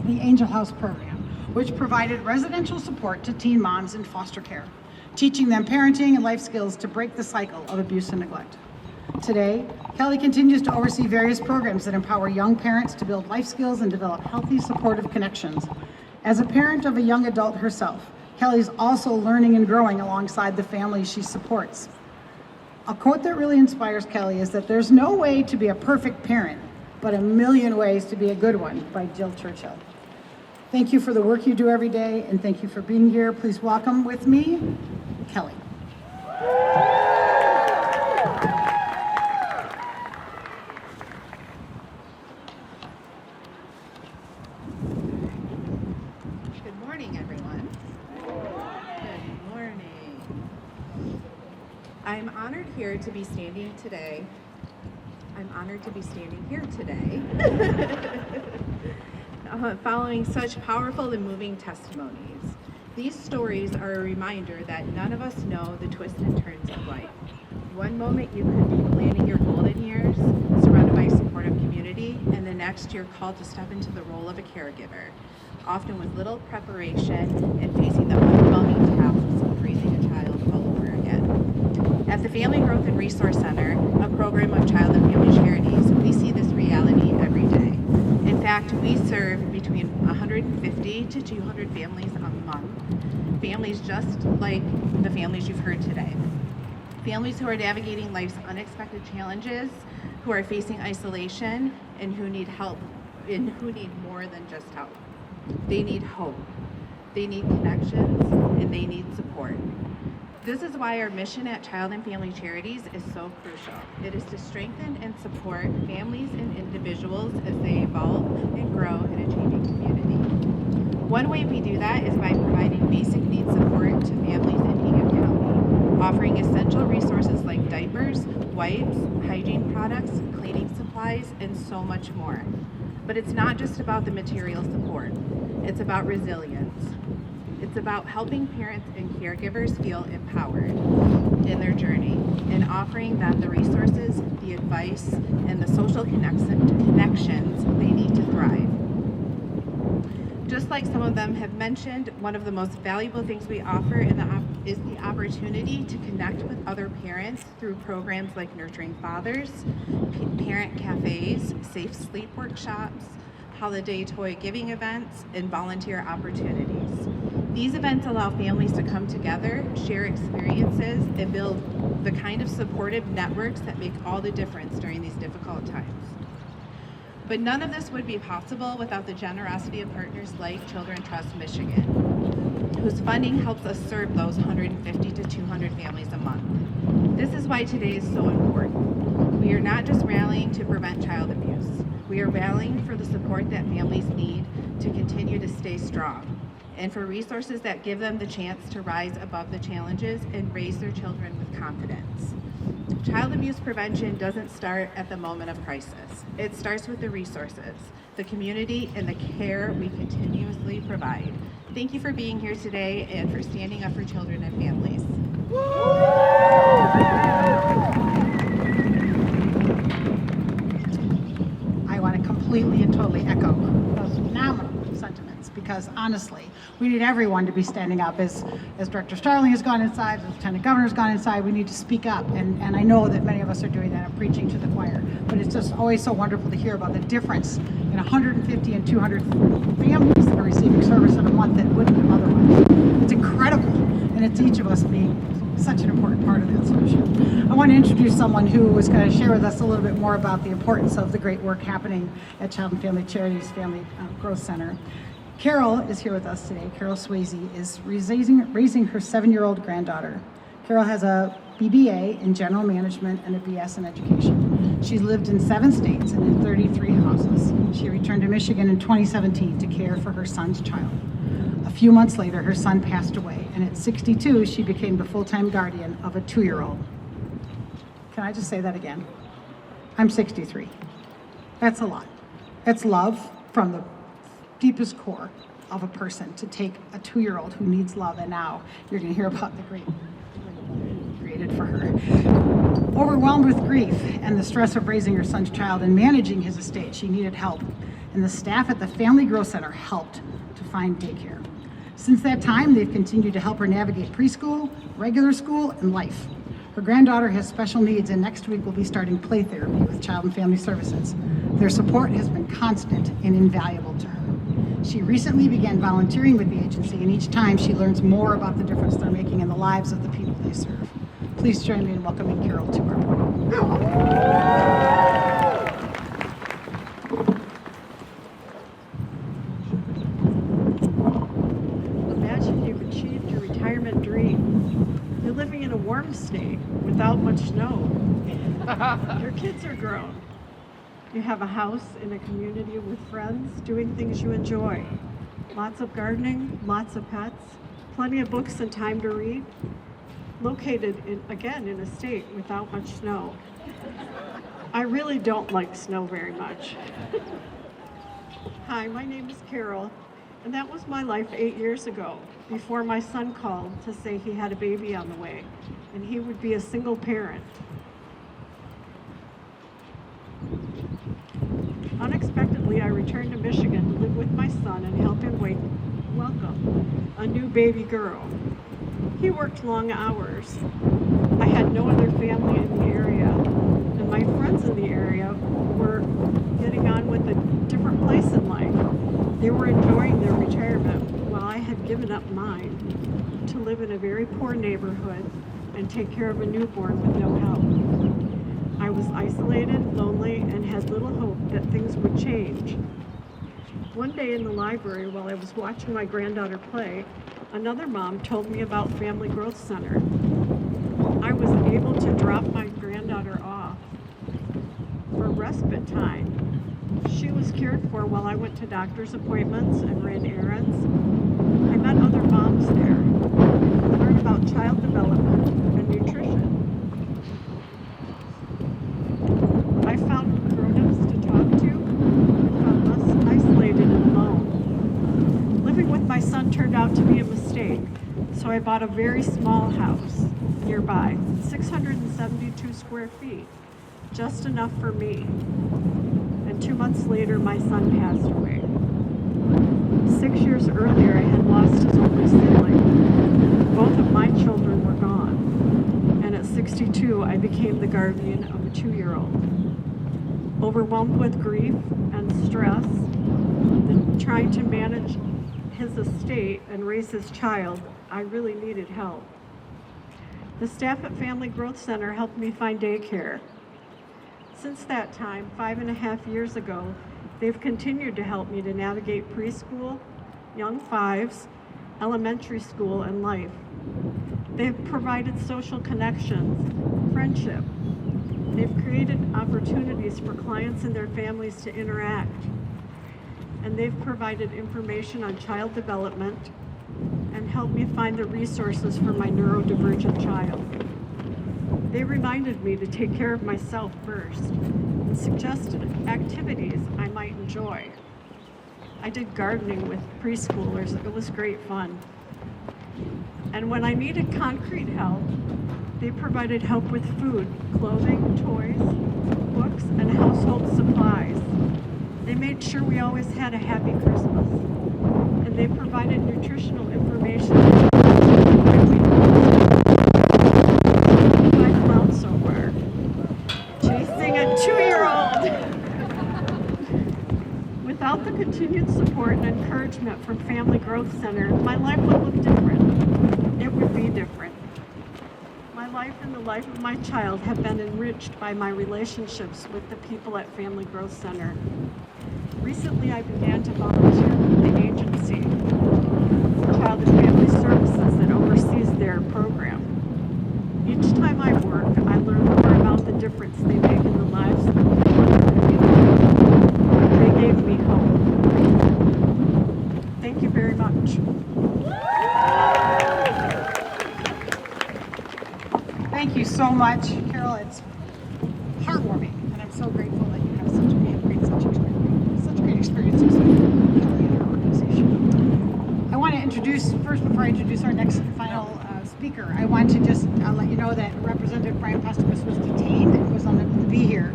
the Angel House program, which provided residential support to teen moms in foster care, teaching them parenting and life skills to break the cycle of abuse and neglect. Today, Kelly continues to oversee various programs that empower young parents to build life skills and develop healthy, supportive connections. As a parent of a young adult herself, Kelly's also learning and growing alongside the families she supports. A quote that really inspires Kelly is that there's no way to be a perfect parent, but A Million Ways to Be a Good One by Jill Churchill. Thank you for the work you do every day, and thank you for being here. Please welcome with me, Kelly. Good morning, everyone. Good morning. I'm honored here to be standing today. I'm honored to be standing here today following such powerful and moving testimonies. These stories are a reminder that none of us know the twists and turns of life. One moment you could be planning your golden years, surrounded by a supportive community, and the next you're called to step into the role of a caregiver, often with little preparation and facing the overwhelming tasks of raising a child all over again. At the Family Growth and Resource Center, a program of child and family charities, we see this reality every day. In fact, we serve between 150 to 200 families a month. Families just like the families you've heard today. Families who are navigating life's unexpected challenges, who are facing isolation, and who need help, and who need more than just help. They need hope, they need connections, and they need support. This is why our mission at Child and Family Charities is so crucial. It is to strengthen and support families and individuals as they evolve and grow in a changing community. One way we do that is by providing basic needs support to families in Hingham County, offering essential resources like diapers, wipes, hygiene products, cleaning supplies, and so much more. But it's not just about the material support. It's about resilience. It's about helping parents and caregivers feel empowered in their journey and offering them the resources, the advice, and the social connections they need to thrive. Just like some of them have mentioned, one of the most valuable things we offer is the opportunity to connect with other parents through programs like Nurturing Fathers, parent cafes, safe sleep workshops, holiday toy giving events, and volunteer opportunities. These events allow families to come together, share experiences, and build the kind of supportive networks that make all the difference during these difficult times. But none of this would be possible without the generosity of partners like Children Trust Michigan, whose funding helps us serve those 150 to 200 families a month. This is why today is so important. We are not just rallying to prevent child abuse. We are rallying for the support that families need to continue to stay strong, and for resources that give them the chance to rise above the challenges and raise their children with confidence. Child abuse prevention doesn't start at the moment of crisis. It starts with the resources, the community, and the care we continuously provide. Thank you for being here today and for standing up for children and families. I want to completely and totally echo those phenomenal sentiments, because honestly, we need everyone to be standing up. As Director Starling has gone inside, the Lieutenant Governor has gone inside, we need to speak up. And I know that many of us are doing that and preaching to the choir. But it's just always so wonderful to hear about the difference in 150 and 200 families that are receiving service in a month that wouldn't have otherwise. It's incredible. And it's each of us being such an important part of that solution. I want to introduce someone who is going to share with us a little bit more about the importance of the great work happening at Child and Family Charities Family Growth Center. Carol is here with us today. Carol Swayze is raising her 7-year-old granddaughter. Carol has a BBA in General Management and a BS in Education. She's lived in 7 states and in 33 houses. She returned to Michigan in 2017 to care for her son's child. A few months later, her son passed away, and at 62, she became the full-time guardian of a 2-year-old. Can I just say that again? I'm 63. That's a lot. That's love from the deepest core of a person, to take a 2-year-old who needs love, and now you're going to hear about the great created for her. Overwhelmed with grief and the stress of raising her son's child and managing his estate, she needed help, and the staff at the Family Growth Center helped to find daycare. Since that time, they've continued to help her navigate preschool, regular school, and life. Her granddaughter has special needs, and next week we'll be starting play therapy with Child and Family Services. Their support has been constant and invaluable to her. She recently began volunteering with the agency, and each time she learns more about the difference they're making in the lives of the people they serve. Please join me in welcoming Carol to our podium. living in a warm state without much snow. Your kids are grown. You have a house in a community with friends doing things you enjoy. Lots of gardening, lots of pets, plenty of books and time to read. Located in a state without much snow. I really don't like snow very much. Hi, my name is Carol, and that was my life 8 years ago, before my son called to say he had a baby on the way, and he would be a single parent. Unexpectedly, I returned to Michigan to live with my son and help him welcome a new baby girl. He worked long hours. I had no other family in the area, and my friends in the area were getting on with a different place in life. They were enjoying their retirement while I had given up mine to live in a very poor neighborhood and take care of a newborn with no help. I was isolated, lonely, and had little hope that things would change. One day in the library while I was watching my granddaughter play, another mom told me about Family Growth Center. I was able to drop my granddaughter off for respite time. She was cared for while I went to doctor's appointments and ran errands. I met other moms there, learned about child development and nutrition. I found grown-ups to talk to, felt less isolated and alone. Living with my son turned out to be a mistake, so I bought a very small house nearby, 672 square feet, just enough for me. And 2 months later, my son passed away. 6 years earlier, I had lost his only sibling. Both of my children were gone, and at 62, I became the guardian of a 2-year-old. Overwhelmed with grief and stress, trying to manage his estate and raise his child, I really needed help. The staff at Family Growth Center helped me find daycare. Since that time, 5.5 years ago, they've continued to help me to navigate preschool, young fives, elementary school, and life. They've provided social connections, friendship. They've created opportunities for clients and their families to interact. And they've provided information on child development and helped me find the resources for my neurodivergent child. They reminded me to take care of myself first and suggested activities I might enjoy. I did gardening with preschoolers. It was great fun. And when I needed concrete help, they provided help with food, clothing, toys, books, and household supplies. They made sure we always had a happy Christmas. And they provided nutritional information. I've found so far. Chasing a 2-year-old. Without the continued support and encouragement from Family Growth Center, my life would look different. It would be different. My life and the life of my child have been enriched by my relationships with the people at Family Growth Center. Recently, I began to volunteer with the agency, Child and Family Services, that oversees their program. Each time I work, I learn more about the difference they make in the lives of the people in the community. They gave me hope. Thank you very much. Thank you so much, Carol. It's heartwarming, and I'm so grateful that you have such a great experience in our organization. I want to introduce, first before I introduce our next final speaker, I want to just let you know that Representative Brian Postumus was detained and was unable to be here.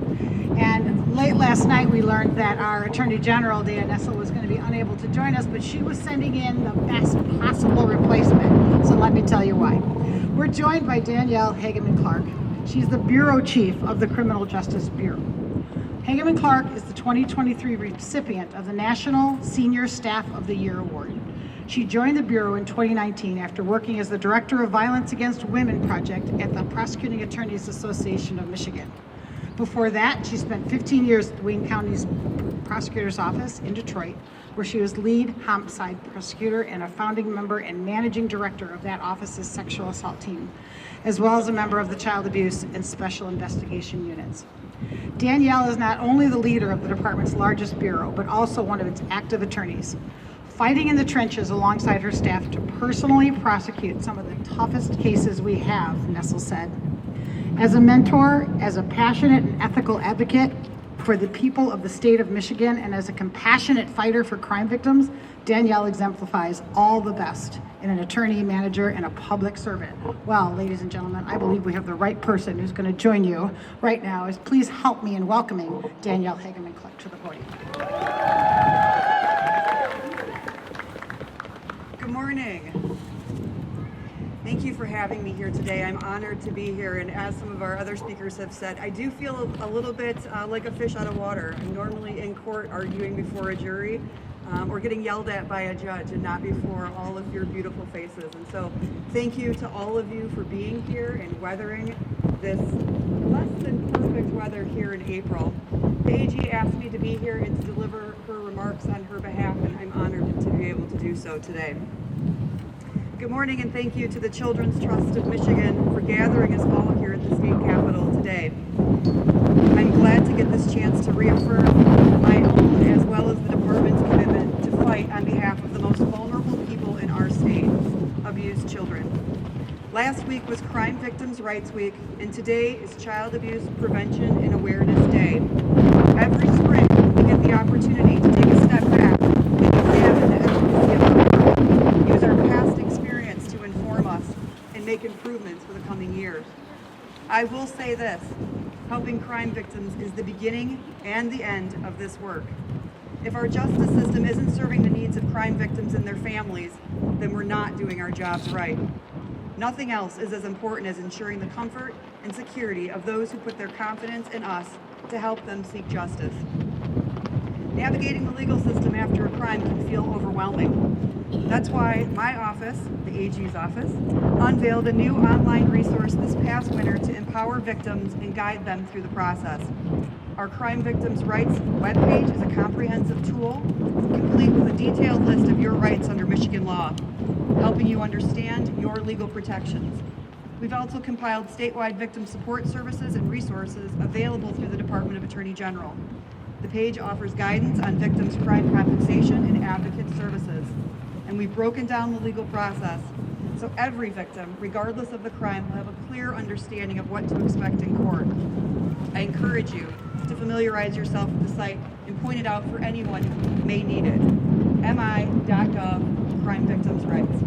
And late last night, we learned that our Attorney General, Dana Nessel, was going to be unable to join us, but she was sending in the best possible replacement. So let me tell you why. We're joined by Danielle Hageman-Clark. She's the Bureau Chief of the Criminal Justice Bureau. Hageman-Clark is the 2023 recipient of the National Senior Staff of the Year Award. She joined the Bureau in 2019 after working as the Director of Violence Against Women Project at the Prosecuting Attorneys Association of Michigan. Before that, she spent 15 years at the Wayne County's Prosecutor's Office in Detroit, where she was lead homicide prosecutor and a founding member and managing director of that office's sexual assault team, as well as a member of the child abuse and special investigation units. Danielle is not only the leader of the department's largest bureau, but also one of its active attorneys, fighting in the trenches alongside her staff to personally prosecute some of the toughest cases we have, Nessel said. As a mentor, as a passionate and ethical advocate for the people of the state of Michigan, and as a compassionate fighter for crime victims, Danielle exemplifies all the best in an attorney, manager, and a public servant. Well, ladies and gentlemen, I believe we have the right person who's going to join you right now. Please help me in welcoming Danielle Hageman-Kleck to the podium. Good morning. Thank you for having me here today. I'm honored to be here, and as some of our other speakers have said, I do feel a little bit like a fish out of water. I'm normally in court arguing before a jury or getting yelled at by a judge, and not before all of your beautiful faces. And so thank you to all of you for being here and weathering this less than perfect weather here in April. The AG asked me to be here and to deliver her remarks on her behalf, and I'm honored to be able to do so today. Good morning, and thank you to the Children's Trust of Michigan for gathering us all here at the state capitol today. I'm glad to get this chance to reaffirm my own as well as the department's commitment to fight on behalf of the most vulnerable people in our state, abused children. Last week was Crime Victims' Rights Week, and today is Child Abuse Prevention and Awareness Day. Every spring, we get the opportunity to take a step back and examine the efficacy of our work, use our past experience to inform us, and make improvements for the coming years. I will say this, helping crime victims is the beginning and the end of this work. If our justice system isn't serving the needs of crime victims and their families, then we're not doing our jobs right. Nothing else is as important as ensuring the comfort and security of those who put their confidence in us to help them seek justice. Navigating the legal system after a crime can feel overwhelming. That's why my office, the AG's office, unveiled a new online resource this past winter to empower victims and guide them through the process. Our Crime Victims' Rights webpage is a comprehensive tool, complete with a detailed list of your rights under Michigan law, helping you understand your legal protections. We've also compiled statewide victim support services and resources available through the Department of Attorney General. The page offers guidance on victims' crime compensation and advocate services. And we've broken down the legal process so every victim, regardless of the crime, will have a clear understanding of what to expect in court. I encourage you to familiarize yourself with the site and point it out for anyone who may need it. mi.gov, Crime Victims' Rights.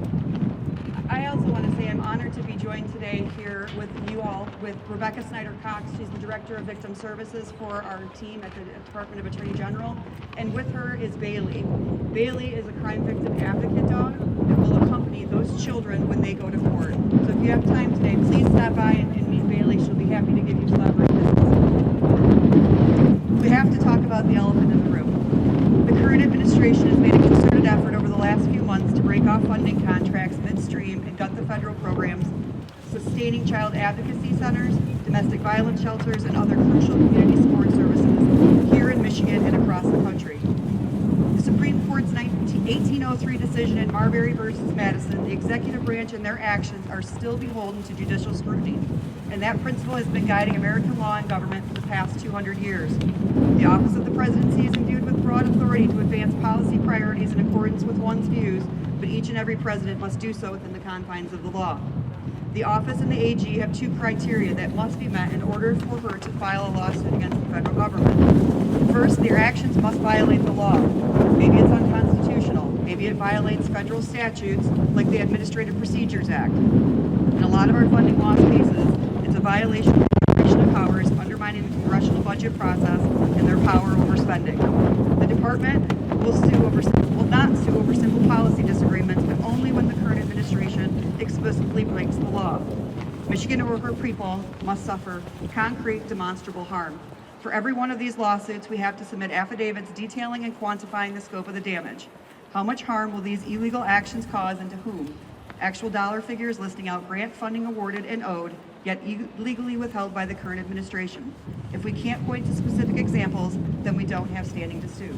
I also want to say I'm honored to be joined today here with you all with Rebecca Snyder-Cox. She's the Director of Victim Services for our team at the Department of Attorney General. And with her is Bailey. Bailey is a crime victim advocate dog that will accompany those children when they go to court. So if you have time today, please stop by and meet Bailey. She'll be happy to give you collaborative assistance. We have to talk about the elephant in the room. The current administration has made a concerted effort over the last few months to break off funding contracts midstream and gut the federal programs, sustaining child advocacy centers, domestic violence shelters, and other crucial community support services here in Michigan and across the country. The Supreme Court's 1803 decision in Marbury versus Madison, the executive branch and their actions are still beholden to judicial scrutiny, and that principle has been guiding American law and government for the past 200 years. The office of the presidency is imbued with broad authority to advance policy priorities in accordance with one's views, but each and every president must do so within the confines of the law. The office and the AG have two criteria that must be met in order for her to file a lawsuit against the federal government. First, their actions must violate the law. Maybe it's unconstitutional. Maybe it violates federal statutes like the Administrative Procedures Act. In a lot of our funding loss cases, it's a violation of the separation of powers, undermining the congressional budget process and their power over spending. The department will not sue over simple policy disagreements, but only when the current administration explicitly breaks the law. Michigan or her people must suffer concrete, demonstrable harm. For every one of these lawsuits, we have to submit affidavits detailing and quantifying the scope of the damage. How much harm will these illegal actions cause and to whom? Actual dollar figures listing out grant funding awarded and owed, yet illegally withheld by the current administration. If we can't point to specific examples, then we don't have standing to sue.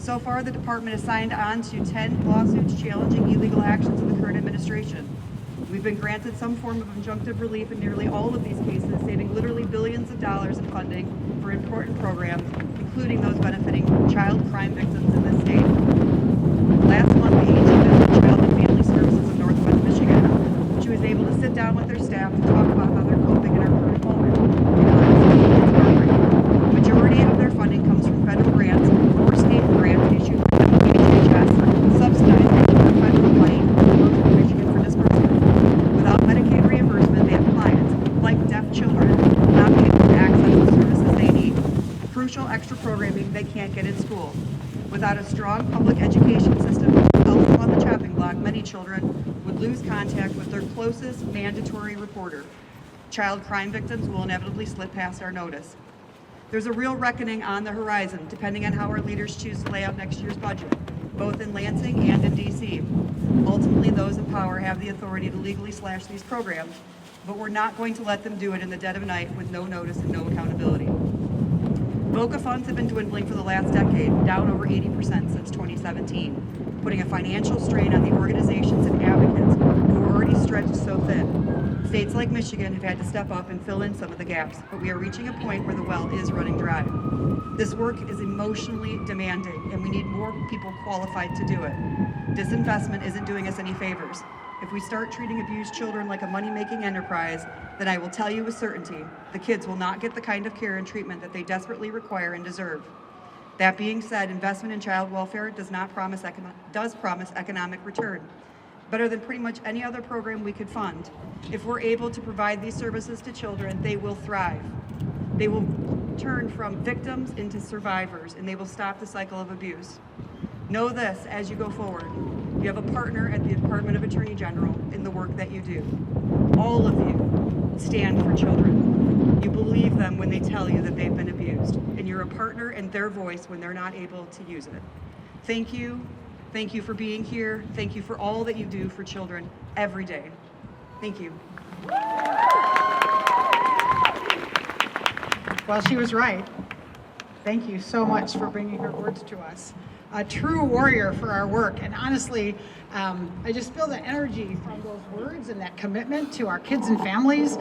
So far, the department has signed on to 10 lawsuits challenging illegal actions of the current administration. We've been granted some form of injunctive relief in nearly all of these cases, saving literally billions of dollars in funding for important programs, including those benefiting child crime victims in this state. Last month, the AG visited Child and Family Services of Northwest Michigan. She was able to sit down with their staff to talk about how they're coping in our current moment. The majority of their funding comes from federal grants or state grants issued by HHS, subsidized by federal money from Michigan for disbursement. Without Medicaid reimbursement, they have clients, like deaf children, not being able to access the services they need. Crucial extra programming they can't get in school. Without a strong public education system also on the chopping block, many children would lose contact with their closest mandatory reporter. Child crime victims will inevitably slip past our notice. There's a real reckoning on the horizon, depending on how our leaders choose to lay out next year's budget, both in Lansing and in DC. Ultimately, those in power have the authority to legally slash these programs, but we're not going to let them do it in the dead of night with no notice and no accountability. VOCA funds have been dwindling for the last decade, down over 80% since 2017, putting a financial strain on the organizations and advocates who are already stretched so thin. States like Michigan have had to step up and fill in some of the gaps, but we are reaching a point where the well is running dry. This work is emotionally demanding, and we need more people qualified to do it. Disinvestment isn't doing us any favors. If we start treating abused children like a money-making enterprise, then I will tell you with certainty, the kids will not get the kind of care and treatment that they desperately require and deserve. That being said, investment in child welfare does promise economic return, better than pretty much any other program we could fund. If we're able to provide these services to children, they will thrive. They will turn from victims into survivors, and they will stop the cycle of abuse. Know this as you go forward. You have a partner at the Department of Attorney General in the work that you do. All of you stand for children. You believe them when they tell you that they've been abused, and you're a partner in their voice when they're not able to use it. Thank you. Thank you for being here. Thank you for all that you do for children every day. Thank you. Well, she was right. Thank you so much for bringing her words to us. A true warrior for our work. And honestly, I just feel the energy from those words and that commitment to our kids and families.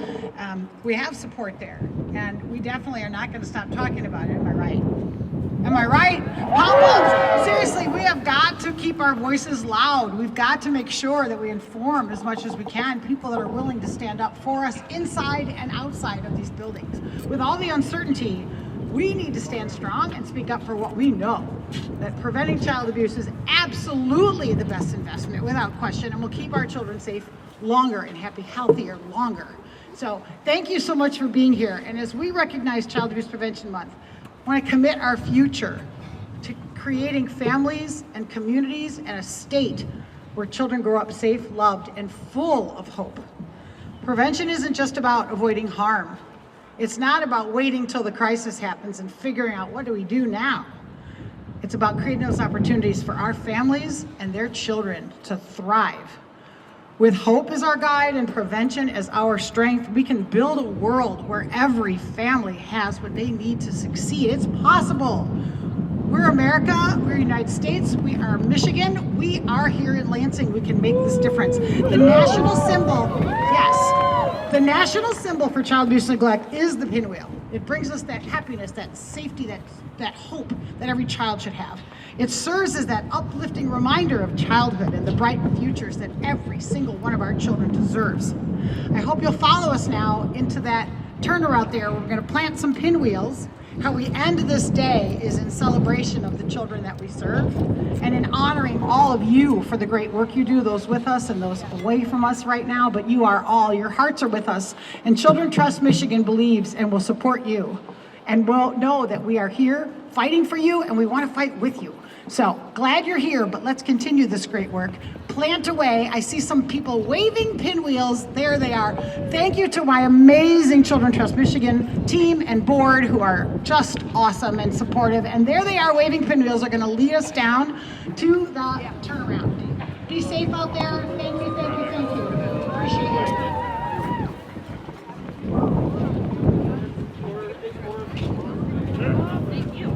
We have support there, and we definitely are not going to stop talking about it. Am I right? Am I right? Pop-ups! Seriously, we have got to keep our voices loud. We've got to make sure that we inform as much as we can people that are willing to stand up for us inside and outside of these buildings. With all the uncertainty, we need to stand strong and speak up for what we know. That preventing child abuse is absolutely the best investment, without question, and will keep our children safe longer and healthier longer. So thank you so much for being here. And as we recognize Child Abuse Prevention Month, I want to commit our future to creating families and communities and a state where children grow up safe, loved, and full of hope. Prevention isn't just about avoiding harm. It's not about waiting till the crisis happens and figuring out what do we do now. It's about creating those opportunities for our families and their children to thrive. With hope as our guide and prevention as our strength, we can build a world where every family has what they need to succeed. It's possible. We're America, we're United States, we are Michigan, we are here in Lansing. We can make this difference. The national symbol, yes, the national symbol for child abuse and neglect is the pinwheel. It brings us that happiness, that safety, that hope that every child should have. It serves as that uplifting reminder of childhood and the bright futures that every single one of our children deserves. I hope you'll follow us now into that turnaround there. We're going to plant some pinwheels. How we end this day is in celebration of the children that we serve and in honoring all of you for the great work you do, those with us and those away from us right now, but you are all, your hearts are with us, and Children Trust Michigan believes and will support you and will know that we are here fighting for you and we want to fight with you. So glad you're here, but let's continue this great work. Plant away. I see some people waving pinwheels. There they are. Thank you to my amazing Children Trust Michigan team and board who are just awesome and supportive. And there they are waving pinwheels. They're going to lead us down to the turnaround. Be safe out there. Thank you, thank you, thank you. Appreciate it. Thank you.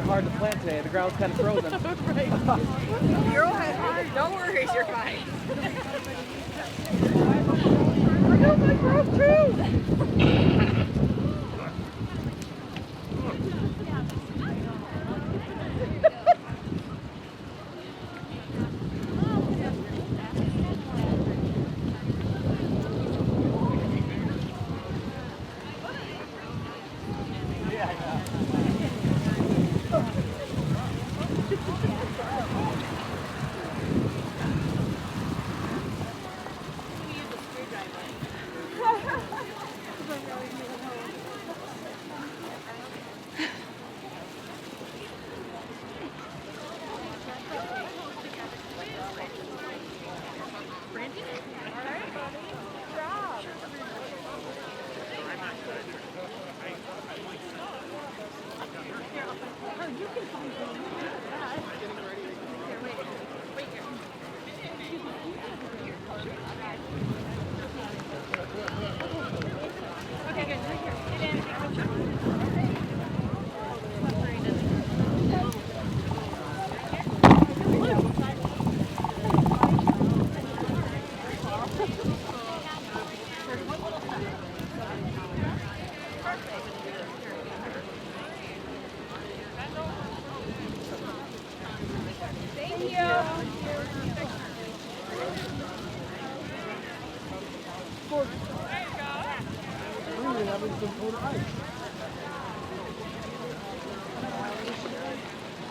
hard to plant today. The ground's kind of frozen. You're okay. No worries, you're fine. I got my growth too.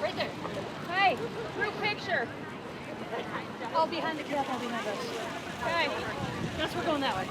Right there. Hey, group picture. All behind the cap, all behind us. Okay. Guess we're going that way.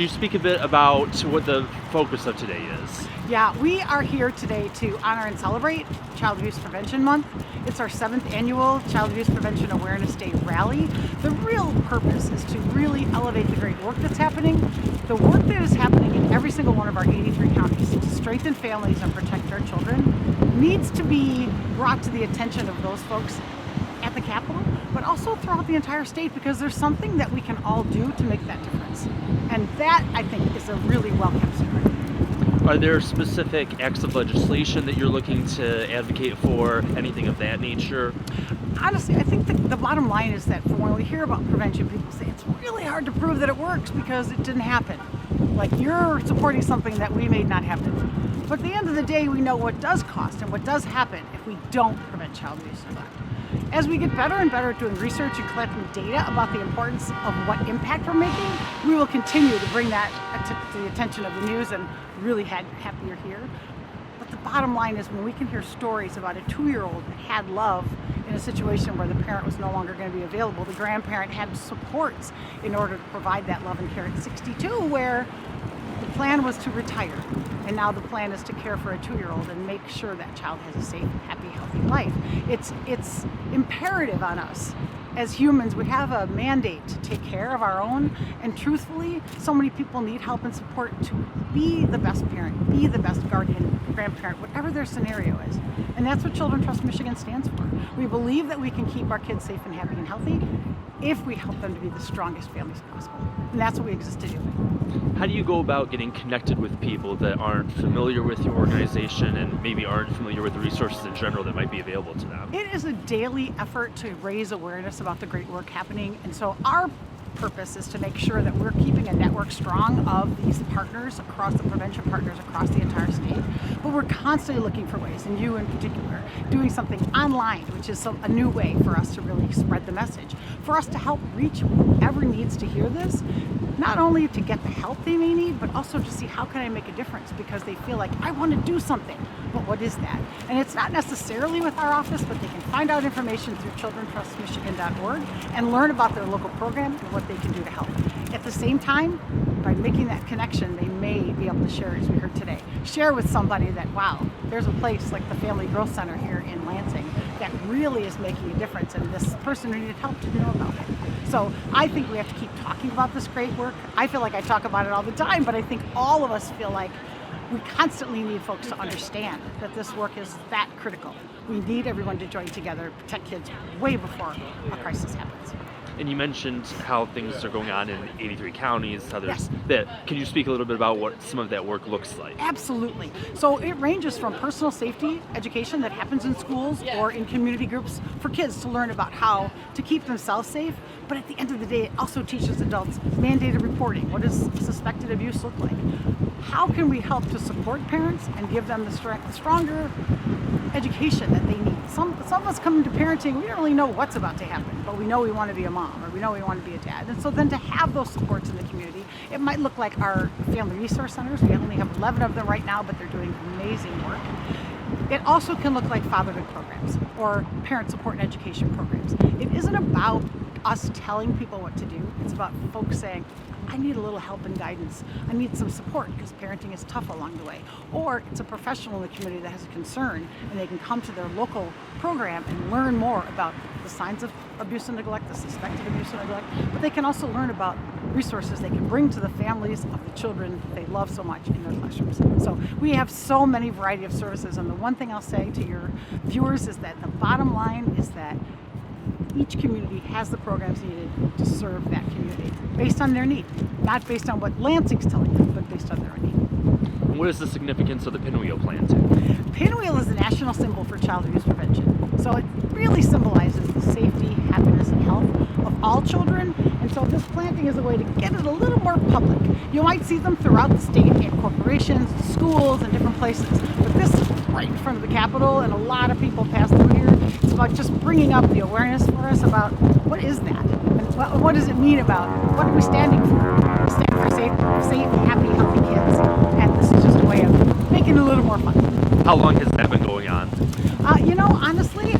Could you speak a bit about what the focus of today is? Yeah, we are here today to honor and celebrate Child Abuse Prevention Month. It's our 7th annual Child Abuse Prevention Awareness Day rally. The real purpose is to really elevate the great work that's happening, the work that is happening in every single one of our 83 counties to strengthen families and protect our children needs to be brought to the attention of those folks at the Capitol, but also throughout the entire state, because there's something that we can all do to make that difference. And that, I think, is a really well-kept secret. Are there specific acts of legislation that you're looking to advocate for, anything of that nature? Honestly, I think the bottom line is that when we hear about prevention, people say it's really hard to prove that it works because it didn't happen. Like, you're supporting something that we may not happen. But at the end of the day, we know what does cost and what does happen if we don't prevent child abuse and neglect. As we get better and better at doing research and collecting data about the importance of what impact we're making, we will continue to bring that to the attention of the news, and really happy you're here. But the bottom line is, when we can hear stories about a 2-year-old that had love in a situation where the parent was no longer going to be available, the grandparent had supports in order to provide that love and care at 62, where the plan was to retire, and now the plan is to care for a 2-year-old and make sure that child has a safe, happy, healthy life. It's imperative on us as humans. We have a mandate to take care of our own, and truthfully, so many people need help and support to be the best parent, be the best guardian, grandparent, whatever their scenario is. And that's what Children Trust Michigan stands for. We believe that we can keep our kids safe and happy and healthy if we help them to be the strongest families possible. And that's what we exist to do. How do you go about getting connected with people that aren't familiar with your organization and maybe aren't familiar with the resources in general that might be available to them? It is a daily effort to raise awareness about the great work happening, and so our purpose is to make sure that we're keeping a network strong of these partners across the prevention partners across the entire state. But we're constantly looking for ways, and you in particular, doing something online, which is a new way for us to really spread the message, for us to help reach whoever needs to hear this, not only to get the help they may need, but also to see how can I make a difference, because they feel like, I want to do something, but what is that? And it's not necessarily with our office, but they can find out information through childrentrustmichigan.org and learn about their local program and what they can do to help. At the same time, by making that connection, they may be able to share, as we heard today, share with somebody that, wow, there's a place like the Family Growth Center here in Lansing that really is making a difference, and this person needed help to know about it. So I think we have to keep talking about this great work. I feel like I talk about it all the time, but I think all of us feel like we constantly need folks to understand that this work is that critical. We need everyone to join together to protect kids way before a crisis happens. And you mentioned how things are going on in 83 counties, how there's Yes. that. Can you speak a little bit about what some of that work looks like? Absolutely. So it ranges from personal safety education that happens in schools or in community groups for kids to learn about how to keep themselves safe. But at the end of the day, it also teaches adults mandated reporting. What does suspected abuse look like? How can we help to support parents and give them the stronger education that they need? Some of us come into parenting, we don't really know what's about to happen, but we know we want to be a mom, or we know we want to be a dad. And so then to have those supports in the community, it might look like our family resource centers. We only have 11 of them right now, but they're doing amazing work. It also can look like fatherhood programs or parent support and education programs. It isn't about us telling people what to do. It's about folks saying, I need a little help and guidance. I need some support because parenting is tough along the way. Or it's a professional in the community that has a concern, and they can come to their local program and learn more about the signs of abuse and neglect, the suspected abuse and neglect, but they can also learn about resources they can bring to the families of the children they love so much in their classrooms. So we have so many variety of services, and the one thing I'll say to your viewers is that the bottom line is that each community has the programs needed to serve that community based on their need, not based on what Lansing's telling them, but based on their need. What is the significance of the Pinwheel Planting? Pinwheel is the national symbol for child abuse prevention. So it really symbolizes the safety, happiness, and health of all children. And so this planting is a way to get it a little more public. You might see them throughout the state in corporations, schools, and different places. But this is right in front of the Capitol, and a lot of people pass through here. It's about just bringing up the awareness for us about what is that? And what does it mean about, what are we standing for? We stand for safe, happy, healthy kids. And this is just a way of making it a little more fun. How long has that been going on? Honestly,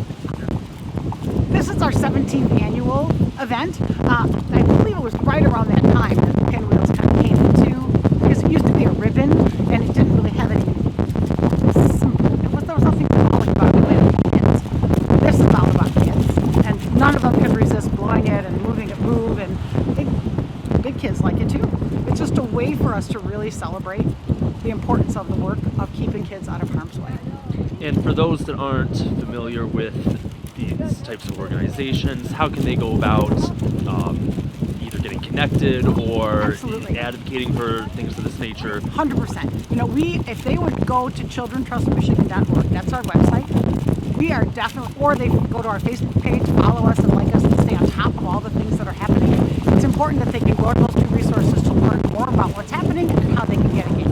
this is our 17th annual event. I believe it was right around that time that Pinwheels kind of came into really celebrate the importance of the work of keeping kids out of harm's way. And for those that aren't familiar with these types of organizations, how can they go about either getting connected or Absolutely. advocating for things of this nature? 100%. You know, if they would go to childrentrustmichigan.org, that's our website. We are definitely, or they can go to our Facebook page, follow us and like us and stay on top of all the things that are happening. It's important that they can go to those two resources to learn more about what's happening and how they can get engaged.